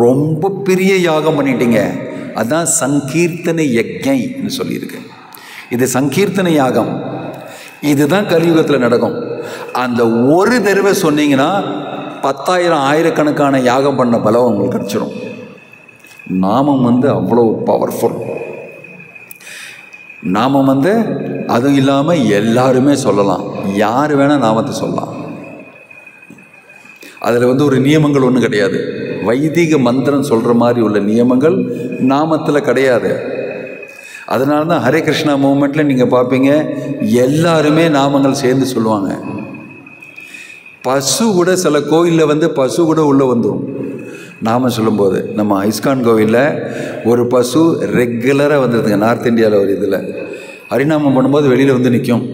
ரொம்ப பெரிய யாகம் பண்ணிட்டீங்க. அதுதான் சங்கீர்த்தனை யஜ்ஞைன்னு சொல்லியிருக்கு. இது சங்கீர்த்தனை யாகம். இதுதான் கலியுகத்தில் நடக்கும். அந்த ஒரு தடவை சொன்னீங்கன்னா 10,000 ஆயிரக்கணக்கான யாகம் பண்ண பலம் உங்களுக்கு கிடச்சிடும். நாமம் அவ்வளோ பவர்ஃபுல். நாமம் அதுவும் இல்லாமல் எல்லாருமே சொல்லலாம், யார் வேணால் நாமத்தை சொல்லலாம். அதில் ஒரு நியமங்கள் ஒன்றும் கிடையாது. வைதிக மந்திரம் சொல்கிற மாதிரி உள்ள நியமங்கள் நாமத்தில் கிடையாது. அதனால தான் ஹரே கிருஷ்ணா மூமெண்ட்டில் நீங்கள் பார்ப்பீங்க எல்லாருமே நாமங்கள் சேர்ந்து சொல்லுவாங்க. பசு கூட சில கோயிலில் பசு கூட உள்ளே வந்துடும் நாம சொல்லும்போது. நம்ம ஐஸ்கான் கோவிலில் ஒரு பசு ரெகுலராக வந்துடுதுங்க. நார்த் இந்தியாவில் ஒரு இதில் ஹரிநாமம் பண்ணும்போது வெளியில் நிற்கும்.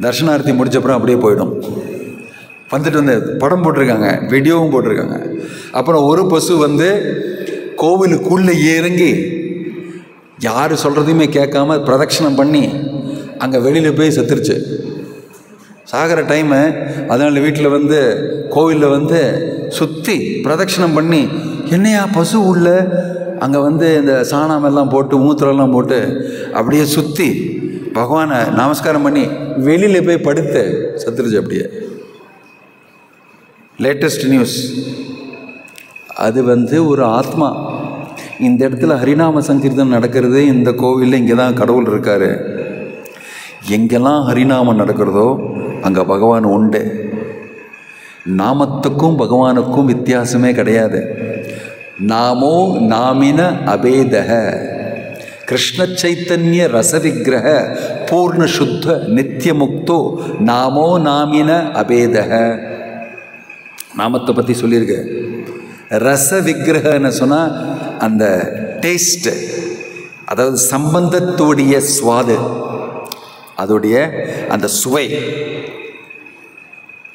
தர்ஷனார்த்தி முடிச்சப்புறம் அப்படியே போயிடும். வந்துட்டு படம் போட்டிருக்காங்க, வீடியோவும் போட்டிருக்காங்க. அப்புறம் ஒரு பசு கோவிலுக்குள்ளே இறங்கி யார் சொல்கிறதையுமே கேட்காம பிரதட்சணம் பண்ணி அங்கே வெளியில் போய் செத்துருச்சு. சாகிற டைமு. அதனால் வீட்டில் கோவிலில் சுற்றி பிரதட்சணம் பண்ணி, என்னையா பசு உள்ள அங்கே இந்த சாணமெல்லாம் போட்டு மூத்திரம்லாம் போட்டு அப்படியே சுற்றி பகவானை நமஸ்காரம் பண்ணி வெளியில் போய் படுத்து செத்துருச்சு அப்படியே. Latest news. அது ஒரு ஆத்மா. இந்த இடத்துல ஹரிநாம சங்கீர்த்தனம் நடக்கிறது இந்த கோவிலில். இங்கே தான் கடவுள் இருக்கார். எங்கெல்லாம் ஹரிநாமம் நடக்கிறதோ அங்கே பகவான் உண்டு. நாமத்துக்கும் பகவானுக்கும் வித்தியாசமே கிடையாது. நாமோ நாமின அபேதக கிருஷ்ண சைத்தன்ய ரசவிக்கிரக பூர்ண சுத்த நித்தியமுக்தோ நாமோ நாமின அபேதக. நாமத்தை பற்றி சொல்லியிருக்கு. ரச விக்கிரகன்னு சொன்னால் அந்த டேஸ்ட்டு, அதாவது சம்பந்தத்துடைய சுவாது, அதோடைய அந்த சுவை,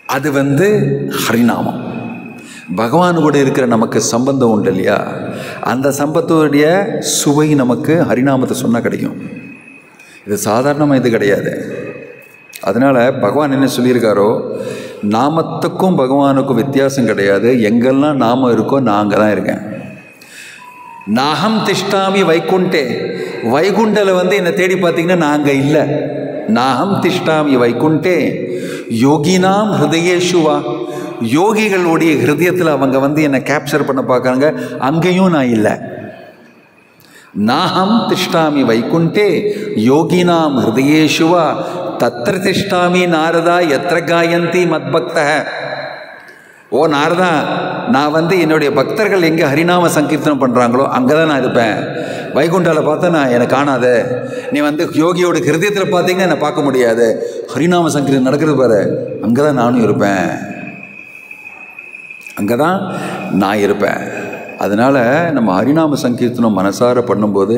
அது ஹரிநாமம். பகவான் கூட இருக்கிற நமக்கு சம்பந்தம் உண்டு இல்லையா, அந்த சம்பந்தத்துடைய சுவை நமக்கு ஹரிநாமத்தை சொன்னால் கிடைக்கும். இது சாதாரணமாக இது கிடையாது. அதனால் பகவான் என்ன சொல்லியிருக்காரோ, நாமத்துக்கும் பகவானுக்கும் வித்தியாசம் கிடையாது. எங்கெல்லாம் நாமம் இருக்கோ நான் அங்கே தான் இருக்கேன். நாகம் திஷ்டாமி வைகுண்டே, வைகுண்டில் என்னை தேடி பார்த்தீங்கன்னா நான் அங்கே இல்லை. நாகம் திஷ்டாமி வைகுண்டே யோகினாம் ஹிருதயேஷுவா, யோகிகளுடைய ஹிருதயத்தில் அவங்க என்னை கேப்சர் பண்ண பார்க்குறாங்க, அங்கேயும் நான் இல்லை. நாகம் திஷ்டாமி வைகுண்டே யோகினாம் ஹிருதயேஷுவா தத்திர திஷ்டாமி நாரதா எத்திர காயந்தி மத்பக்த. ஓ நாரதா, நான் என்னுடைய பக்தர்கள் எங்கே ஹரிநாம சங்கீர்த்தனம் பண்ணுறாங்களோ அங்கே தான் நான் இருப்பேன். வைகுண்டாவில் பார்த்தா நான் என்னை காணாத. நீ யோகியோட ஹிருதயத்தில் பார்த்தீங்கன்னா என்னை பார்க்க முடியாது. ஹரிநாம சங்கீர்த்தனம் நடக்கிறது பாரு, அங்கே தான் நானும் இருப்பேன், அங்கே தான் நான் இருப்பேன். அதனால் நம்ம ஹரிநாம சங்கீர்த்தனம் மனசார பண்ணும்போது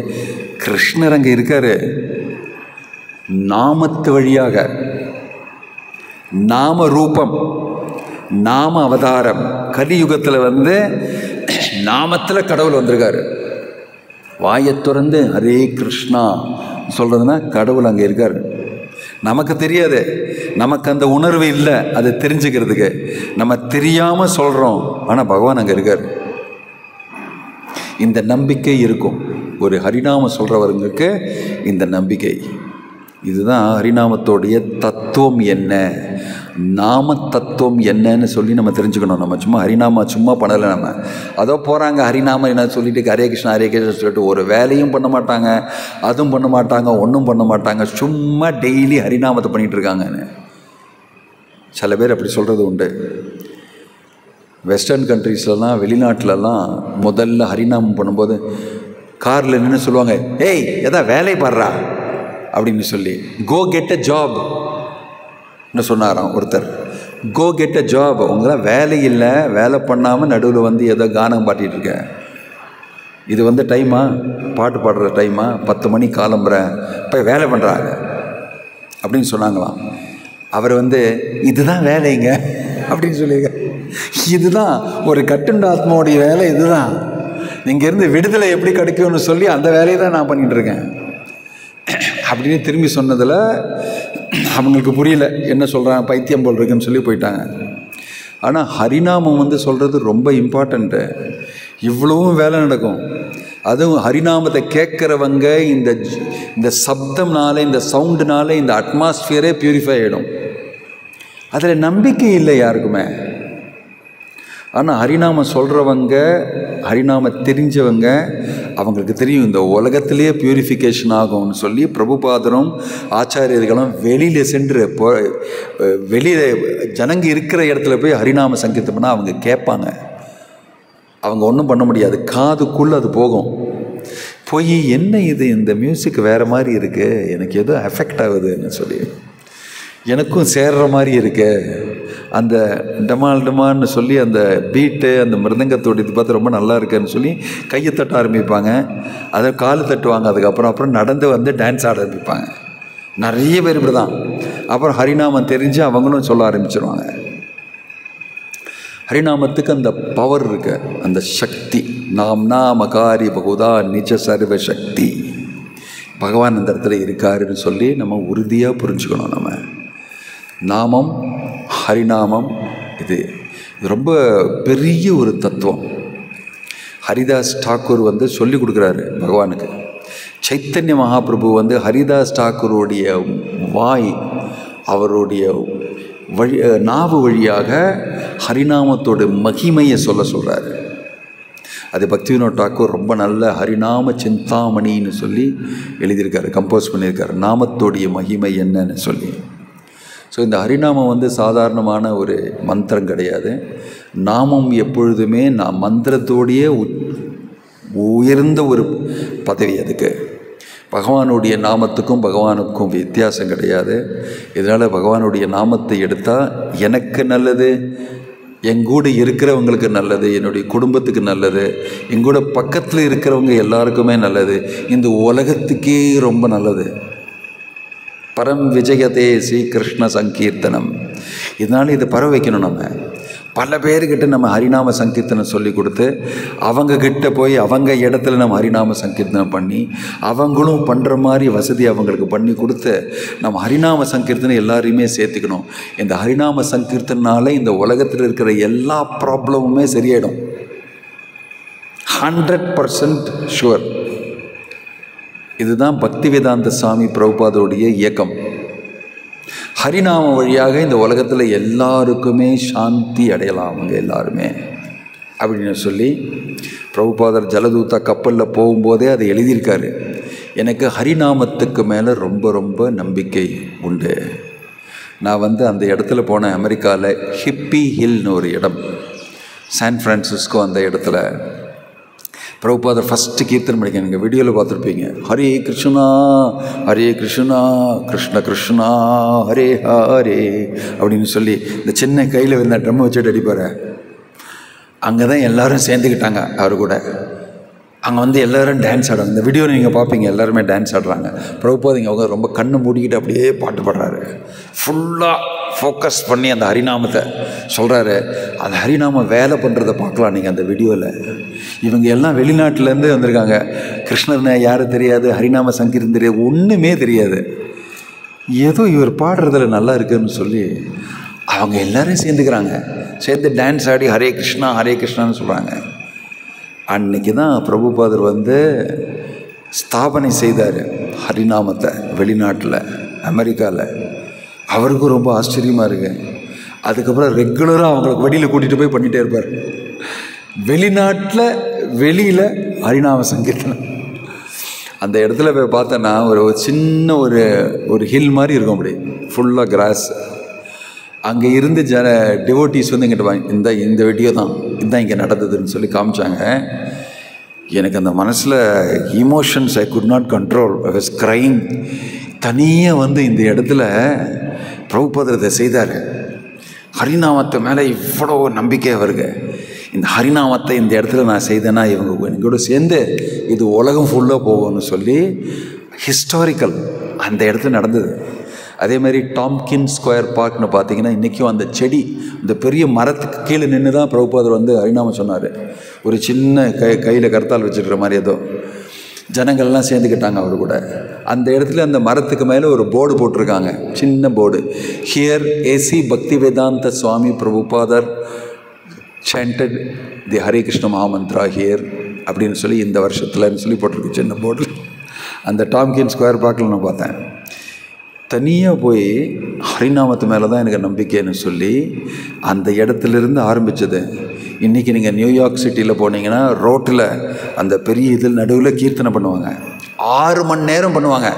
கிருஷ்ணர் அங்கே இருக்கார். நாமத்து வழியாக, நாம ரூபம், நாம அவதாரம். கலியுகத்தில் நாமத்தில் கடவுள் வந்திருக்காரு. வாயை திறந்து ஹரே கிருஷ்ணா சொல்கிறதுனா கடவுள் அங்கே இருக்கார். நமக்கு தெரியாது, நமக்கு அந்த உணர்வு இல்லை அதை தெரிஞ்சுக்கிறதுக்கு. நம்ம தெரியாமல் சொல்கிறோம், ஆனால் பகவான் அங்கே இருக்கார். இந்த நம்பிக்கை இருக்கும். ஒரு ஹரிநாமம் சொல்கிறவங்களுக்கு இந்த நம்பிக்கை. இதுதான் ஹரிநாமத்தோடைய தத்துவம் என்ன, நாம தத்துவம் என்னன்னு சொல்லி நம்ம தெரிஞ்சுக்கணும். நம்ம சும்மா ஹரிநாம சும்மா பண்ணலை. நம்ம அதோ போகிறாங்க ஹரிநாமம் என்ன சொல்லிட்டு ஹரே கிருஷ்ணா சொல்லிட்டு ஒரு வேலையும் பண்ண மாட்டாங்க, அதுவும் பண்ண மாட்டாங்க, ஒன்றும் பண்ண மாட்டாங்க. சும்மா டெய்லி ஹரிநாமத்தை பண்ணிகிட்டு இருக்காங்கன்னு சில பேர் அப்படி சொல்கிறது உண்டு. வெஸ்டர்ன் கண்ட்ரீஸ்லலாம், வெளிநாட்டிலலாம் முதல்ல ஹரிநாமம் பண்ணும்போது காரில் நின்று சொல்லுவாங்க, ஏய் எதா வேலை பாடுறா அப்படின்னு சொல்லி, கோ கெட் அ ஜாப் என்ன சொன்னாராம் ஒருத்தர். கோ கெட் அ ஜாப், உங்களாம் வேலை இல்லை, வேலை பண்ணாமல் நடுவில் வந்து ஏதோ கானம் பாட்டிகிட்டு இருக்க. இது வந்து டைமா, பாட்டு பாடுற டைமா, 10 மணி காலம்புறேன் போய் வேலை பண்ணுறாங்க அப்படின்னு சொன்னாங்களாம். அவர் வந்து இதுதான் வேலைங்க அப்படின்னு சொல்லியிருக்க. இதுதான் ஒரு கட்டுண்ட ஆத்மாவுடைய வேலை, இதுதான். இங்கேருந்து விடுதலை எப்படி கிடைக்கும்னு சொல்லி அந்த வேலையை தான் நான் பண்ணிகிட்டு இருக்கேன் அப்படின்னு திரும்பி சொன்னதில் அவங்களுக்கு புரியல, என்ன சொல்கிறாங்க, பைத்தியம் போல் இருக்குன்னு சொல்லி போயிட்டாங்க. ஆனால் ஹரிநாமம் வந்து சொல்கிறது ரொம்ப இம்பார்ட்டண்ட்டு. இவ்வளவும் வேலை நடக்கும். அதுவும் ஹரிநாமத்தை கேட்குறவங்க இந்த சப்தம்னால, இந்த சவுண்டுனால இந்த அட்மாஸ்பியரே பியூரிஃபை ஆகிடும். அதில் நம்பிக்கை இல்லை யாருக்குமே. ஆனால் ஹரிநாமம் சொல்கிறவங்க, ஹரிநாம தெரிஞ்சவங்க, அவங்களுக்கு தெரியும் இந்த உலகத்திலேயே பியூரிஃபிகேஷன் ஆகும்னு சொல்லி பிரபுபாதரும் ஆச்சாரியர்களும் வெளியில் சென்று வெளியில் ஜனங்க இருக்கிற இடத்துல போய் ஹரிநாம சங்கீர்த்தம் பண்ணால் அவங்க கேட்பாங்க. அவங்க ஒன்றும் பண்ண முடியாது, காதுக்குள்ளே அது போகும். போய் என்ன இது, இந்த மியூசிக் வேறு மாதிரி இருக்குது, எனக்கு ஏதோ எஃபெக்ட் ஆகுதுன்னு சொல்லி, எனக்கும் சேர்ற மாதிரி இருக்கு, அந்த டமால் டமான்னு சொல்லி அந்த பீட்டு, அந்த மிருதங்கத்தோடு இது பார்த்து ரொம்ப நல்லா இருக்குன்னு சொல்லி கையை தட்ட ஆரம்பிப்பாங்க, அதை காலு தட்டுவாங்க. அப்புறம் நடந்து வந்து டான்ஸ் ஆட ஆரம்பிப்பாங்க. நிறைய பேர் இப்படி தான். அப்புறம் ஹரிநாமம் தெரிஞ்சு அவங்களும் சொல்ல ஆரம்பிச்சிருவாங்க. ஹரிநாமத்துக்கு அந்த பவர் இருக்கு, அந்த சக்தி. நாம் நாமகாரி பகுதா நிஜ சர்வ சக்தி, பகவான் அந்த இடத்துல இருக்காருன்னு சொல்லி நம்ம உறுதியாக புரிஞ்சுக்கணும். நம்ம நாமம், ஹரிநாமம், இது ரொம்ப பெரிய ஒரு தத்துவம். ஹரிதாஸ் டாக்கூர் வந்து சொல்லி கொடுக்குறாரு பகவானுக்கு. சைத்தன்ய மகாபிரபு வந்து ஹரிதாஸ் டாக்கூருடைய வாய், அவருடைய நாவு வழியாக ஹரிநாமத்தோட மகிமையை சொல்கிறாரு. அது பக்திவினோத் டாக்கூர் ரொம்ப நல்ல ஹரிநாம சிந்தாமணின்னு சொல்லி எழுதியிருக்காரு, கம்போஸ் பண்ணியிருக்காரு, நாமத்தோடைய மகிமை என்னன்னு சொல்லி. ஸோ இந்த ஹரிநாமம் வந்து சாதாரணமான ஒரு மந்திரம் கிடையாது. நாமம் எப்பொழுதுமே மந்திரத்தோடைய உயர்ந்த ஒரு பதவி அதுக்கு. பகவானுடைய நாமத்துக்கும் பகவானுக்கும் வித்தியாசம் கிடையாது. இதனால் பகவானுடைய நாமத்தை எடுத்தால் எனக்கு நல்லது, எங்கூட இருக்கிறவங்களுக்கு நல்லது, என்னுடைய குடும்பத்துக்கு நல்லது, எங்கூட பக்கத்தில் இருக்கிறவங்க எல்லாருக்குமே நல்லது, இந்த உலகத்துக்கே ரொம்ப நல்லது. பரம் விஜயதே ஸ்ரீகிருஷ்ண சங்கீர்த்தனம். இதனால் இதை பரவ வைக்கணும். நம்ம பல பேர்கிட்ட நம்ம ஹரிநாம சங்கீர்த்தனம் சொல்லி கொடுத்து, அவங்கக்கிட்ட போய் அவங்க இடத்துல நம்ம ஹரிநாம சங்கீர்த்தனம் பண்ணி, அவங்களும் பண்ணுற மாதிரி வசதி அவங்களுக்கு பண்ணி கொடுத்து நம்ம ஹரிநாம சங்கீர்த்தனம் எல்லாரையுமே சேர்த்துக்கணும். இந்த ஹரிநாம சங்கீர்த்தனால இந்த உலகத்தில் இருக்கிற எல்லா ப்ராப்ளமுமே சரியாயிடும். 100% ஷுவர். இதுதான் பக்திவேதாந்த சுவாமி பிரபுபாதோடைய இயக்கம். ஹரிநாம வழியாக இந்த உலகத்தில் எல்லாருக்குமே சாந்தி அடையலாம் அவங்க எல்லாருமே அப்படின்னு சொல்லி பிரபுபாதர் ஜலதூதா கப்பலில் போகும்போதே அதை எழுதியிருக்காரு. எனக்கு ஹரிநாமத்துக்கு மேலே ரொம்ப ரொம்ப நம்பிக்கை உண்டு. நான் வந்து அந்த இடத்துல போனேன், அமெரிக்காவில் ஹிப்பி ஹில்னு ஒரு இடம், சான் ஃப்ரான்சிஸ்கோ. அந்த இடத்துல பிரபுபாதர் ஃபஸ்ட்டு கீர்த்தனம் படிக்க நீங்கள் வீடியோவில் பார்த்துருப்பீங்க. ஹரே கிருஷ்ணா ஹரே கிருஷ்ணா கிருஷ்ண கிருஷ்ணா ஹரே ஹரே அப்படின்னு சொல்லி இந்த சின்ன கையில் இருந்த ட்ரம்மை வச்சுட்டு அடிப்பார். அங்கே தான் எல்லோரும் சேர்ந்துக்கிட்டாங்க அவர் கூட. அங்கே வந்து எல்லோரும் டான்ஸ் ஆடுறாங்க. இந்த வீடியோவில் நீங்கள் பார்ப்பீங்க, எல்லாருமே டான்ஸ் ஆடுறாங்க. பிரபுபாதிங்க அவங்க ரொம்ப கண்ணு மூடிக்கிட்டு அப்படியே பாட்டு பாடுறாரு. ஃபுல்லாக ஃபோக்கஸ் பண்ணி அந்த ஹரிநாமத்தை சொல்கிறாரு. அந்த ஹரிநாமம் வேலை பண்ணுறதை பார்க்கலாம் நீங்கள் அந்த வீடியோவில். இவங்க எல்லாம் வெளிநாட்டிலேருந்து வந்திருக்காங்க. கிருஷ்ணர்னா யாரும் தெரியாது, ஹரிநாம சங்கீர்த்தனம் தெரியாது, ஒன்றுமே தெரியாது. ஏதோ இவர் பாடுறதுல நல்லா இருக்குன்னு சொல்லி அவங்க எல்லாரும் சேர்ந்துக்கிறாங்க. சேர்ந்து டான்ஸ் ஆடி ஹரே கிருஷ்ணா ஹரே கிருஷ்ணான்னு சொல்கிறாங்க. அன்னைக்கு தான் பிரபுபாதர் வந்து ஸ்தாபனை செய்தார் ஹரிநாமத்தை வெளிநாட்டில், அமெரிக்காவில். அவருக்கும் ரொம்ப ஆச்சரியமாக இருக்கு. அதுக்கப்புறம் ரெகுலராக அவங்களுக்கு வெளியில் கூட்டிகிட்டு போய் பண்ணிகிட்டே இருப்பார். வெளிநாட்டில் வெளியில் ஹரிநாம சங்கீர்த்தனம். அந்த இடத்துல போய் பார்த்தோன்னா ஒரு சின்ன ஒரு ஹில் மாதிரி இருக்கும், அப்படி ஃபுல்லாக கிராஸ். அங்கே இருந்து டிவோட்டீஸ் வந்து எங்கிட்ட இந்த வீடியோ தான் இதுதான் இங்கே நடந்ததுன்னு சொல்லி காமிச்சாங்க. எனக்கு அந்த மனசில் emotions I could not control, I was crying. தனியாக வந்து இந்த இடத்துல பிரபுபாதர் செய்தார். ஹரிநாமத்தை மேலே இவ்வளோ நம்பிக்கை வருங்க. இந்த ஹரிநாமத்தை இந்த இடத்துல நான் செய்தேன்னா இவங்க எங்கூட சேர்ந்து இது உலகம் ஃபுல்லாக போகும்னு சொல்லி ஹிஸ்டாரிக்கல் அந்த இடத்துல நடந்தது. அதே மாதிரி டாம்கின் ஸ்கொயர் பார்க்னு பார்த்தீங்கன்னா இன்றைக்கும் அந்த செடி, இந்த பெரிய மரத்துக்கு கீழே நின்று தான் பிரபுபாதர் வந்து ஹரிநாமம் சொன்னார். ஒரு சின்ன கையில் கருத்தால் வச்சுருக்கிற மாதிரி ஏதோ ஜனங்கள்லாம் சேர்ந்துக்கிட்டாங்க அவர் கூட. அந்த இடத்துல அந்த மரத்துக்கு மேலே ஒரு போர்டு போட்டிருக்காங்க, சின்ன போர்டு. ஹியர் ஏசி பக்தி Vedanta Swami Prabhupada chanted the Hare Krishna Mahamantra here அப்படின்னு சொல்லி இந்த வருஷத்துலன்னு சொல்லி போட்டிருக்கு சின்ன போர்டு. அந்த டாம்கின் ஸ்கொயர் பார்க்கில் நான் பார்த்தேன். தனியாக போய் ஹரிநாமத்து மேலே தான் எனக்கு நம்பிக்கைன்னு சொல்லி அந்த இடத்துலேருந்து ஆரம்பித்தது. இன்றைக்கி நீங்கள் நியூயார்க் சிட்டியில் போனீங்கன்னா ரோட்டில் அந்த பெரிய இதில் நடுவில் கீர்த்தனை பண்ணுவாங்க. 6 மணி நேரம் பண்ணுவாங்க.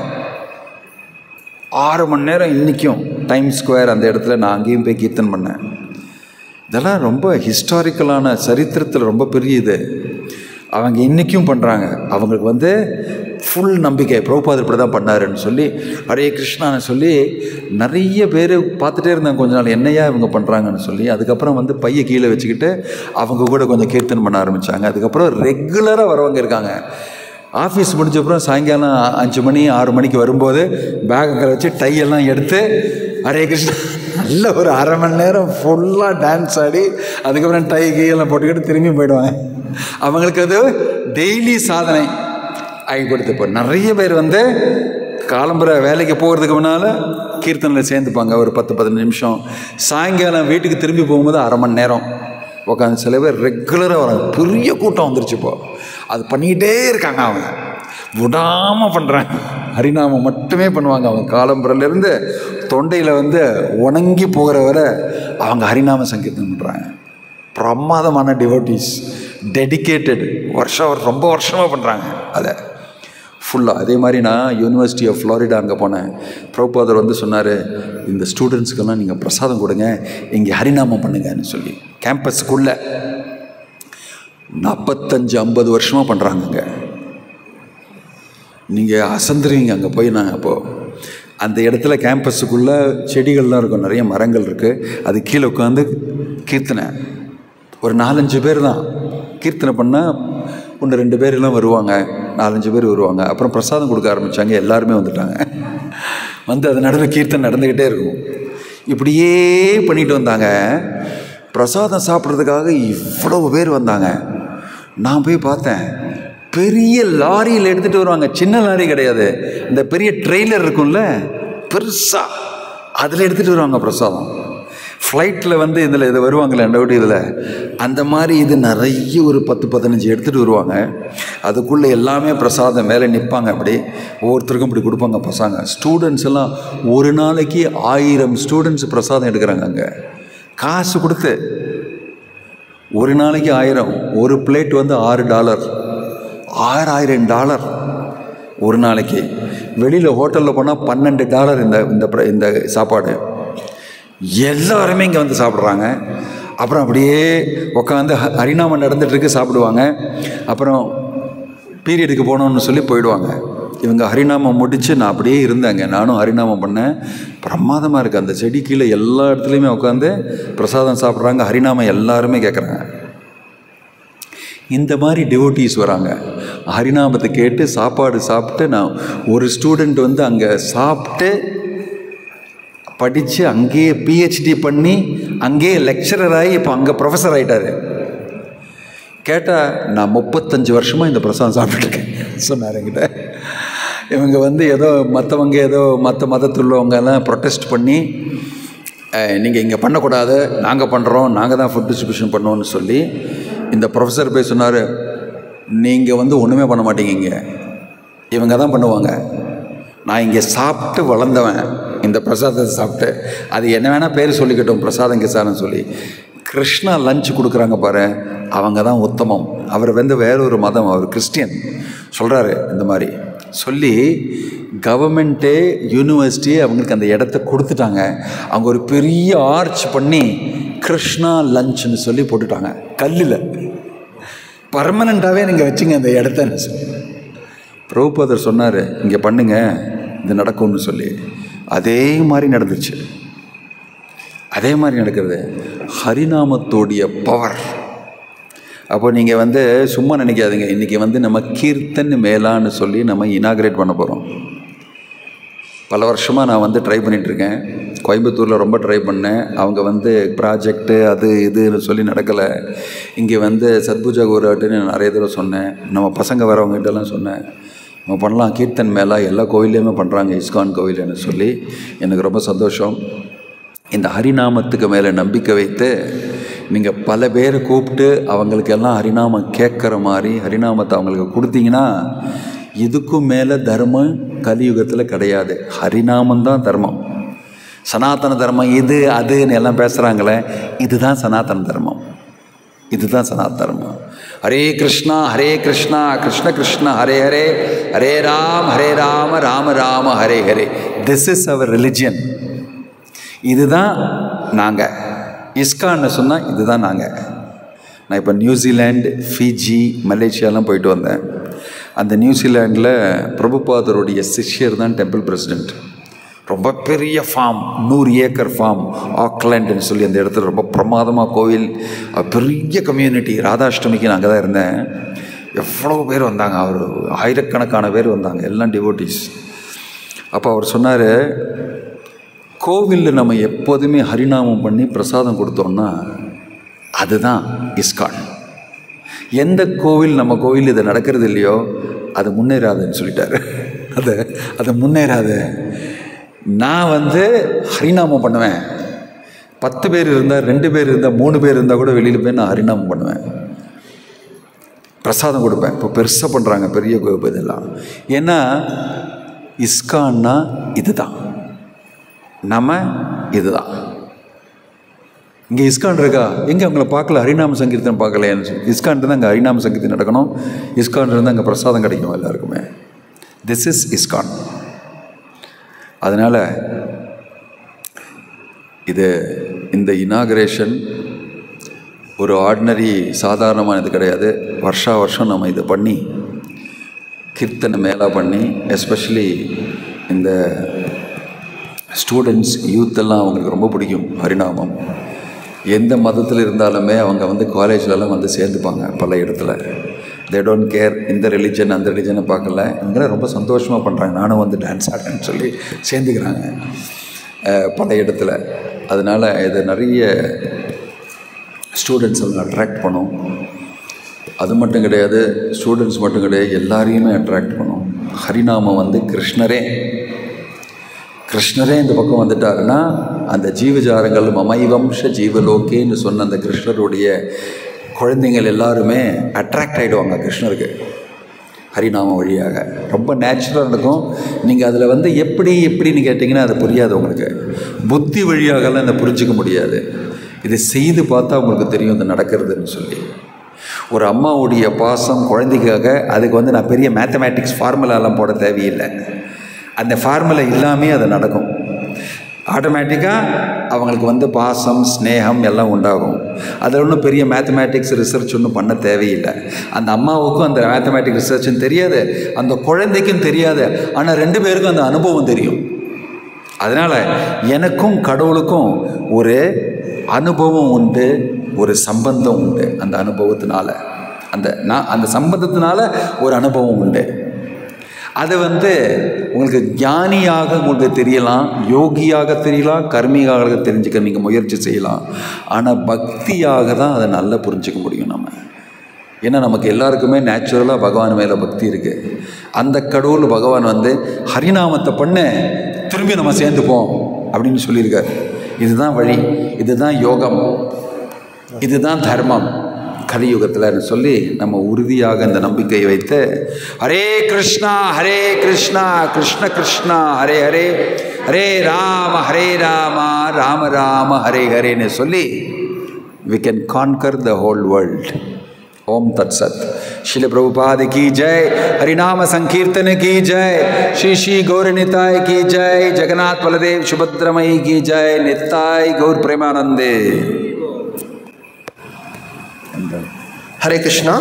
6 மணி நேரம் இன்றைக்கும் டைம் ஸ்கொயர் அந்த இடத்துல நான் அங்கேயும் போய் கீர்த்தனை பண்ணேன். இதெல்லாம் ரொம்ப ஹிஸ்டாரிக்கலான சரித்திரத்தில் ரொம்ப பெரிய இது. அவங்க இன்றைக்கும் பண்ணுறாங்க. அவங்களுக்கு வந்து ஃபுல் நம்பிக்கை பிரபுபாதர் இப்படி தான் பண்ணாருன்னு சொல்லி ஹரே கிருஷ்ணான்னு சொல்லி நிறைய பேர் பார்த்துட்டே இருந்தாங்க கொஞ்ச நாள், என்னையா இவங்க பண்ணுறாங்கன்னு சொல்லி. அதுக்கப்புறம் வந்து பையை கீழே வச்சுக்கிட்டு அவங்க கூட கொஞ்சம் கீர்த்தனை பண்ண ஆரம்பித்தாங்க. அதுக்கப்புறம் ரெகுலராக வரவங்க இருக்காங்க. ஆஃபீஸ் முடிஞ்சப்பறம் சாயங்காலம் 5 மணி 6 மணிக்கு வரும்போது பேக்கை வச்சு டையெல்லாம் எடுத்து ஹரே கிருஷ்ணா நல்ல ஒரு 1/2 மணி நேரம் ஃபுல்லாக டான்ஸ் ஆடி அதுக்கப்புறம் டை கையெல்லாம் போட்டுக்கிட்டு திரும்பி போயிடுவாங்க. அவங்களுக்கு அது டெய்லி சாதனை ஆகி கொடுத்து. இப்போ நிறைய பேர் வந்து காலம்புற வேலைக்கு போகிறதுக்கு முன்னால் கீர்த்தனையில் சேர்ந்துப்பாங்க ஒரு 10-15 நிமிஷம். சாயங்காலம் வீட்டுக்கு திரும்பி போகும்போது 1/2 மணி நேரம் உட்காந்து சில பேர் ரெகுலராக வராங்க. பெரிய கூட்டம் வந்துருச்சு இப்போது. அது பண்ணிக்கிட்டே இருக்காங்க, அவங்க விடாமல் பண்ணுறாங்க. ஹரிநாமம் மட்டுமே பண்ணுவாங்க. அவங்க காலம்புறலேருந்து தொண்டையில் வந்து உணங்கி போகிற வரை அவங்க ஹரிநாம சங்கீர்த்தனம் பண்ணுறாங்க. பிரமாதமான டிவோட்டீஸ், டெடிக்கேட்டட், ரொம்ப வருஷமாக பண்ணுறாங்க அதை ஃபுல்லாக. அதே மாதிரி நான் யூனிவர்சிட்டி ஆஃப் ஃப்ளாரிடா அங்கே போனேன். பிரபுபாதர் வந்து சொன்னார், இந்த ஸ்டூடெண்ட்ஸ்க்கெல்லாம் நீங்கள் பிரசாதம் கொடுங்க, இங்கே ஹரிநாமம் பண்ணுங்கன்னு சொல்லி. கேம்பஸுக்குள்ளே 45-50 வருஷமாக பண்ணுறாங்கங்க. நீங்கள் அசந்துருவீங்க அங்கே போய். நான் அப்போது அந்த இடத்துல கேம்பஸுக்குள்ளே செடிகள்லாம் இருக்கும், நிறைய மரங்கள் இருக்குது. அது கீழே உட்காந்து கீர்த்தனை. ஒரு 4-5 பேர் தான் கீர்த்தனை பண்ணால் 1-2 பேரெல்லாம் வருவாங்க, 4-5 பேர் வருவாங்க. அப்புறம் பிரசாதம் கொடுக்க ஆரம்பித்தாங்க, எல்லாருமே வந்துட்டாங்க. வந்து அது நடுவில் கீர்த்தனை நடந்துக்கிட்டே இருக்கும். இப்படியே பண்ணிட்டு வந்தாங்க. பிரசாதம் சாப்பிட்றதுக்காக இவ்வளோ பேர் வந்தாங்க. நான் போய் பார்த்தேன், பெரிய லாரியில் எடுத்துகிட்டு வருவாங்க. சின்ன லாரி கிடையாது, இந்த பெரிய ட்ரெய்லர் இருக்கும்ல பெருசாக, அதில் எடுத்துகிட்டு வருவாங்க பிரசாதம். ஃப்ளைட்டில் வந்து இதில் இது வருவாங்களே டவுட், இதில் அந்த மாதிரி இது நிறைய ஒரு 10-15 எடுத்துகிட்டு வருவாங்க. அதுக்குள்ளே எல்லாமே பிரசாதம் மேலே நிற்பாங்க. அப்படி ஒவ்வொருத்தருக்கும் இப்படி கொடுப்பாங்க பசங்க. ஸ்டூடெண்ட்ஸ் எல்லாம் ஒரு நாளைக்கு 1000 ஸ்டூடெண்ட்ஸ் பிரசாதம் எடுக்கிறாங்க அங்கே காசு கொடுத்து. ஒரு நாளைக்கு 1000, ஒரு பிளேட் வந்து $6, $6000 ஒரு நாளைக்கு. வெளியில் ஹோட்டலில் போனால் $12 இந்த சாப்பாடு. எல்லாருமே இங்கே வந்து சாப்பிட்றாங்க. அப்புறம் அப்படியே உட்காந்து ஹரிநாமம் நடந்துகிட்ருக்கு, சாப்பிடுவாங்க. அப்புறம் பீரியடுக்கு போகணுன்னு சொல்லி போயிடுவாங்க. இவங்க ஹரிநாமம் முடித்து நான் அப்படியே இருந்தேங்க. நானும் ஹரிநாமம் பண்ணேன். பிரமாதமாக இருக்குது. அந்த செடி கீழே எல்லா இடத்துலையுமே உட்காந்து பிரசாதம் சாப்பிட்றாங்க, ஹரிநாமம் எல்லாருமே கேட்குறாங்க. இந்த மாதிரி டிவோட்டீஸ் வராங்க, ஹரிநாமத்தை கேட்டு சாப்பாடு சாப்பிட்டு. நான் ஒரு ஸ்டூடெண்ட் வந்து அங்கே சாப்பிட்டு படித்து அங்கேயே PhD பண்ணி அங்கேயே லெக்சரர் ஆகி இப்போ அங்கே ப்ரொஃபஸர் ஆகிட்டார். கேட்டால் நான் 35 வருஷமாக இந்த பிரசாதம் சாப்பிட்டுருக்கேன் சொன்னார் என்கிட்ட. இவங்க வந்து ஏதோ மற்றவங்க ஏதோ மற்ற மதத்தில் உள்ளவங்கெல்லாம் ப்ரொட்டஸ்ட் பண்ணி நீங்கள் இங்கே பண்ணக்கூடாது, நாங்கள் பண்ணுறோம், நாங்கள் தான் ஃபுட் டிஸ்ட்ரிபியூஷன் பண்ணுவோன்னு சொல்லி இந்த ப்ரொஃபஸர் போய் சொன்னார், நீங்கள் வந்து ஒன்றுமே பண்ண மாட்டீங்க, இங்கே இவங்க தான் பண்ணுவாங்க. நான் இங்கே சாப்பிட்டு வளர்ந்தவன், இந்த பிரசாதத்தை சாப்பிட்டு, அது என்ன வேணால் பேர் சொல்லிக்கிட்டோம் பிரசாதம் கிசான்னு சொல்லி. கிருஷ்ணா லஞ்ச் கொடுக்குறாங்க பாரு, அவங்க தான் உத்தமம். அவர் வந்து வேறொரு மதம், அவர் கிறிஸ்டியன். சொல்கிறாரு இந்த மாதிரி சொல்லி கவர்மெண்ட்டே யூனிவர்சிட்டியே அவங்களுக்கு அந்த இடத்த கொடுத்துட்டாங்க. அவங்க ஒரு பெரிய ஆர்ச் பண்ணி கிருஷ்ணா லஞ்ச்னு சொல்லி போட்டுட்டாங்க கல்லில். பர்மனண்ட்டாகவே நீங்கள் வச்சுங்க அந்த இடத்தன்னு சொல்லி. பிரபுபாதர் சொன்னார், இங்கே பண்ணுங்க இது நடக்கும்னு சொல்லி. அதே மாதிரி நடந்துச்சு. அதே மாதிரி நடக்கிறது ஹரிநாமத்தோடைய பவர். அப்போ நீங்கள் வந்து சும்மா நினைக்காதீங்க, இன்றைக்கி வந்து நம்ம கீர்த்தன் மேலான்னு சொல்லி நம்ம இனாக்ரேட் பண்ண போகிறோம். பல வருஷமாக நான் வந்து ட்ரை பண்ணிகிட்ருக்கேன். கோயம்புத்தூரில் ரொம்ப ட்ரை பண்ணேன். அவங்க வந்து ப்ராஜெக்டு அது இதுன்னு சொல்லி நடக்கலை. இங்கே வந்து சத்பூஜா கோராட்டுன்னு நிறைய தடவை சொன்னேன். நம்ம பசங்க வரவங்ககிட்டலாம் சொன்னேன், நம்ம பண்ணலாம் கீர்த்தன் மேலா, எல்லா கோவில்லையுமே பண்ணுறாங்க, இஸ்கான் கோவில்னு சொல்லி. எனக்கு ரொம்ப சந்தோஷம். இந்த ஹரிநாமத்துக்கு மேலே நம்பிக்கை வைத்து நீங்கள் பல பேரை கூப்பிட்டு அவங்களுக்கெல்லாம் ஹரிநாமம் கேட்குற மாதிரி ஹரிநாமத்தை அவங்களுக்கு கொடுத்தீங்கன்னா, இதுக்கும் மேலே தர்மம் கலியுகத்தில் கிடையாது. ஹரிநாமந்தான் தர்மம். சனாதன தர்மம் இது அதுன்னு எல்லாம் பேசுகிறாங்களே, இதுதான் சனாதன தர்மம். இதுதான் சனாதன தர்மம். Hare Krishna Krishna Krishna Hare Hare, Hare Rama Rama Rama Hare Hare. This is our religion. இதுதான் நாங்கள். இஸ்கான்னு சொன்னால் இதுதான் நாங்கள். நான் இப்போ நியூசிலாண்டு, ஃபிஜி, மலேசியாலாம் போயிட்டு வந்தேன். அந்த நியூசிலாண்டில் பிரபுபாதருடைய சிஷ்யர் தான் டெம்பிள் பிரசிடெண்ட். ரொம்ப பெரிய ஃபார்ம், 100 ஏக்கர் ஃபார்ம், ஆக்லாண்டுன்னு சொல்லி அந்த இடத்துல ரொம்ப பிரமாதமாக கோவில், பெரிய கம்யூனிட்டி. ராதாஷ்டமிக்கு நான் அங்கே தான் இருந்தேன். எவ்வளோ பேர் வந்தாங்க, அவர் ஆயிரக்கணக்கான பேர் வந்தாங்க, எல்லாம் டிவோட்டிஸ். அப்போ அவர் சொன்னார், கோவிலில் நம்ம எப்போதுமே ஹரிநாமம் பண்ணி பிரசாதம் கொடுத்தோம்னா அதுதான் இஸ்கான். எந்த கோவில் நம்ம கோவில் இதை நடக்கிறது இல்லையோ அது முன்னேறாதுன்னு சொல்லிட்டாரு. அது முன்னேறாது. நான் வந்து ஹரிநாமம் பண்ணுவேன். 10 பேர் இருந்தால், 2 பேர் இருந்தால், 3 பேர் இருந்தால் கூட வெளியில் போய் நான் ஹரிநாமம் பண்ணுவேன், பிரசாதம் கொடுப்பேன். இப்போ பெருசாக பண்ணுறாங்க பெரிய கோவில் இதெல்லாம். ஏன்னா இஸ்கான்னா இதுதான், நம்ம இதுதான். இங்கே இஸ்கான் இருக்கா, எங்கே அவங்கள பார்க்கல, ஹரிநாம சங்கீர்த்தனம் பார்க்கலையான்னு. இஸ்கான் இருந்தால் அங்கே ஹரிநாம சங்கீர்த்தனம் நடக்கணும், இஸ்கான் இருந்தால் அங்கே பிரசாதம் கிடைக்கும் எல்லாருக்குமே. This is ISKCON. அதனால் இந்த இனாகரேஷன் ஒரு ஆர்டினரி சாதாரணமானது கிடையாது. வருஷம் நம்ம இதை பண்ணி கீர்த்தனை மேலா பண்ணி, எஸ்பெஷலி இந்த ஸ்டூடெண்ட்ஸ் யூத்தெல்லாம் அவங்களுக்கு ரொம்ப பிடிக்கும் ஹரிநாமம். எந்த மதத்தில் இருந்தாலுமே அவங்க வந்து காலேஜ்லலாம் வந்து சேர்ந்துப்பாங்க பல இடத்துல. தே டோன்ட் கேர் இந்த ரிலிஜன் அந்த ரிலிஜனை பார்க்கல, இவங்களாம் ரொம்ப சந்தோஷமாக பண்ணுறாங்க. நானும் வந்து டான்ஸ் ஆடுறேன்னு சொல்லி சேர்ந்துக்கிறாங்க பல இடத்துல. அதனால் இது நிறைய ஸ்டூடெண்ட்ஸ் எல்லாம் அட்ராக்ட் பண்ணும். அது மட்டும் கிடையாது, ஸ்டூடெண்ட்ஸ் மட்டும் கிடையாது, எல்லாரையுமே அட்ராக்ட் பண்ணும். ஹரிநாமம் வந்து கிருஷ்ணரே இந்த பக்கம் வந்துட்டாருன்னா அந்த ஜீவஜாரங்கள் மமைவம்ச ஜீவலோகேன்னு சொன்ன அந்த கிருஷ்ணருடைய குழந்தைங்கள் எல்லாருமே அட்ராக்ட் ஆகிடுவாங்க கிருஷ்ணருக்கு ஹரிநாமம் வழியாக. ரொம்ப நேச்சுரலாக நடக்கும். நீங்கள் அதில் வந்து எப்படின்னு கேட்டிங்கன்னா அது புரியாது உங்களுக்கு. புத்தி வழியாகலாம் அதை புரிஞ்சிக்க முடியாது. இதை செய்து பார்த்தா உங்களுக்கு தெரியும் இது நடக்கிறதுன்னு சொல்லி. ஒரு அம்மாவுடைய பாசம் குழந்தைக்காக, அதுக்கு வந்து நான் பெரிய மேத்தமேட்டிக்ஸ் ஃபார்முலாலாம் போட தேவையில்லை. அந்த ஃபார்முலா இல்லாமே அது நடக்கும். ஆட்டோமேட்டிக்காக அவங்களுக்கு வந்து பாசம் ஸ்னேகம் எல்லாம் உண்டாகும். அதில் ஒன்றும் பெரிய மேத்தமேட்டிக்ஸ் ரிசர்ச் ஒன்றும் பண்ண தேவையில்லை. அந்த அம்மாவுக்கும் அந்த மேத்தமேட்டிக் ரிசர்ச்சும் தெரியாது, அந்த குழந்தைக்கும் தெரியாது. ஆனால் 2 பேருக்கும் அந்த அனுபவம் தெரியும். அதனால் எனக்கும் கடவுளுக்கும் ஒரு அனுபவம் உண்டு, ஒரு சம்பந்தம் உண்டு. அந்த அனுபவத்தினால அந்த சம்பந்தத்தினால ஒரு அனுபவம் உண்டு. அது வந்து உங்களுக்கு ஞானியாக உங்களுக்கு தெரியலாம், யோகியாக தெரியலாம், கர்மியாக தெரிஞ்சுக்க நீங்கள் முயற்சி செய்யலாம். ஆனால் பக்தியாக தான் அதை நல்லா புரிஞ்சிக்க முடியும். நம்ம ஏன்னா நமக்கு எல்லாருக்குமே நேச்சுரலாக பகவான் மேலே பக்தி இருக்குது. அந்த கடவுள் பகவான் வந்து ஹரிநாமத்தை பண்ண திரும்பி நம்ம சேர்ந்துப்போம் அப்படின்னு சொல்லியிருக்கார். இதுதான் வழி, இதுதான் யோகம், இதுதான் தர்மம் கலியுகத்தில் சொல்லி நம்ம உறுதியாக இந்த நம்பிக்கையை வைத்து ஹரே கிருஷ்ணா கிருஷ்ண கிருஷ்ணா ஹரே ஹரே, ஹரே ராம ராம ராம ஹரே ஹரேன்னு சொல்லி we can conquer the whole world. ओम तत्सत. श्रील प्रभुपाद की जय, हरिनाम संकीर्तन की जय, श्री श्री गौर निताय की जय, जगन्नाथ बलदेव सुभद्रमयी की जय, निताय गौर प्रेमानंदे. ஹரே கிருஷ்ணா.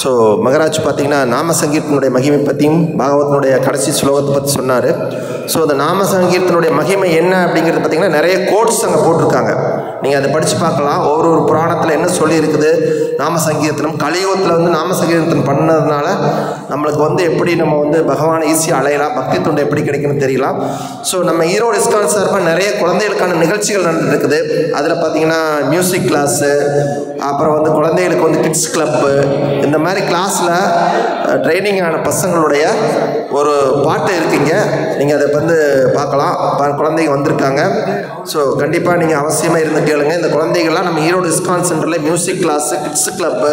ஸோ மகராஜ் பார்த்திங்கன்னா நாம சங்கீர்த்தனுடைய மகிமை பற்றியும் பாகவதனுடைய கடைசி ஸ்லோகத்தை பற்றி சொன்னார். ஸோ அந்த நாம சங்கீர்த்தனுடைய மகிமை என்ன அப்படிங்கிறது பார்த்திங்கன்னா நிறைய கோட்ஸ் அங்கே போட்டிருக்காங்க. நீங்கள் அதை படித்து பார்க்கலாம். ஒரு புராணத்தில் என்ன சொல்லியிருக்குது, நாம சங்கீர்த்தனம் கலியுகத்தில் வந்து நாம சங்கீர்த்தனம் பண்ணதுனால நம்மளுக்கு வந்து எப்படி நம்ம வந்து பகவானை ஈஸியாக அலையலாம், பக்தி தொண்டை எப்படி கிடைக்குன்னு தெரியலாம். ஸோ நம்ம ஈரோடு இஸ்கான் சார்பாக நிறைய குழந்தைகளுக்கான நிகழ்ச்சிகள் நடந்துருக்குது. அதில் பார்த்திங்கன்னா மியூசிக் கிளாஸு, அப்புறம் வந்து குழந்தைகளுக்கு வந்து கிட்ஸ் கிளப்பு, இந்த மாதிரி கிளாஸில் ட்ரைனிங் ஆன பசங்களுடைய ஒரு பாட்டு இருக்குங்க. நீங்கள் அதை வந்து பார்க்கலாம். குழந்தைங்க வந்திருக்காங்க. ஸோ கண்டிப்பாக நீங்கள் அவசியமாக இருந்து கேளுங்க. இந்த குழந்தைகள்லாம் நம்ம ஈரோடு இஸ்கான் சென்டரில் music class, kids club,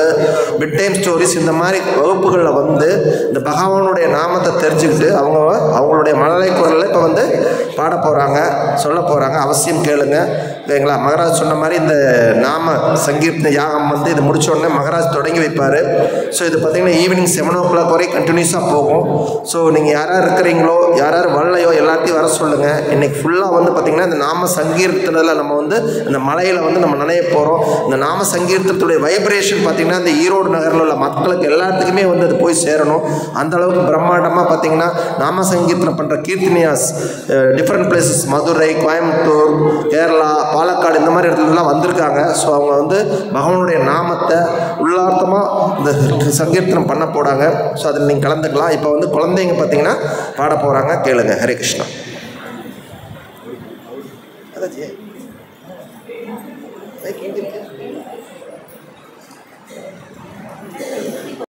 mid time stories இந்த மாதிரி வகுப்புகளில் வந்து இந்த பகவானுடைய நாமத்தை தெரிஞ்சுக்கிட்டு அவங்களுடைய மழலை குரலில் இப்போ வந்து பாட போகிறாங்க, சொல்ல போகிறாங்க. அவசியம் கேளுங்க. ஓகேங்களா? மகராஜ் சொன்ன மாதிரி இந்த நாம சங்கீர்த்தன யாகம் வந்து இது முடிச்ச உடனே மகராஜ் தொடங்கி வைப்பார். ஸோ இது பார்த்திங்கன்னா ஈவினிங் 7 o'clock வரை கண்டினியூஸாக போகும். ஸோ நீங்கள் யாராவது இருக்கிறீங்களோ, யாராவது வரலையோ எல்லாத்தையும் வர சொல்லுங்கள். இன்றைக்கி ஃபுல்லாக வந்து பார்த்திங்கன்னா இந்த நாம சங்கீர்த்தனத்தில் நம்ம வந்து இந்த மலையில் வந்து நம்ம நனைய போகிறோம். இந்த நாம சங்கீர்த்தனத்துடைய வைப்ரேஷன் பார்த்திங்கன்னா இந்த ஈரோடு நகரில் உள்ள மக்களுக்கு எல்லாத்துக்குமே வந்து அது போய் சேரணும். அந்தளவுக்கு பிரம்மாண்டமாக பார்த்திங்கன்னா நாம சங்கீர்த்தனம் பண்ணுற கீர்த்தனியாஸ் டிஃப்ரெண்ட் பிளேசஸ், மதுரை, கோயம்புத்தூர், கேரளா, பாலக்காடு இந்த மாதிரி இடத்துலலாம் வந்திருக்காங்க. ஸோ அவங்க வந்து பகவானுடைய நாமத்தை உள்ளார்த்தமாக இந்த சங்கீர்த்தனம் பண்ண போகிறாங்க. ஸோ அதில் நீங்கள் கலந்துக்கலாம். இப்போ வந்து குழந்தைங்க பார்த்தீங்கன்னா பாட போகிறாங்க, கேளுங்க. ஹரே கிருஷ்ணா. அதாச்சி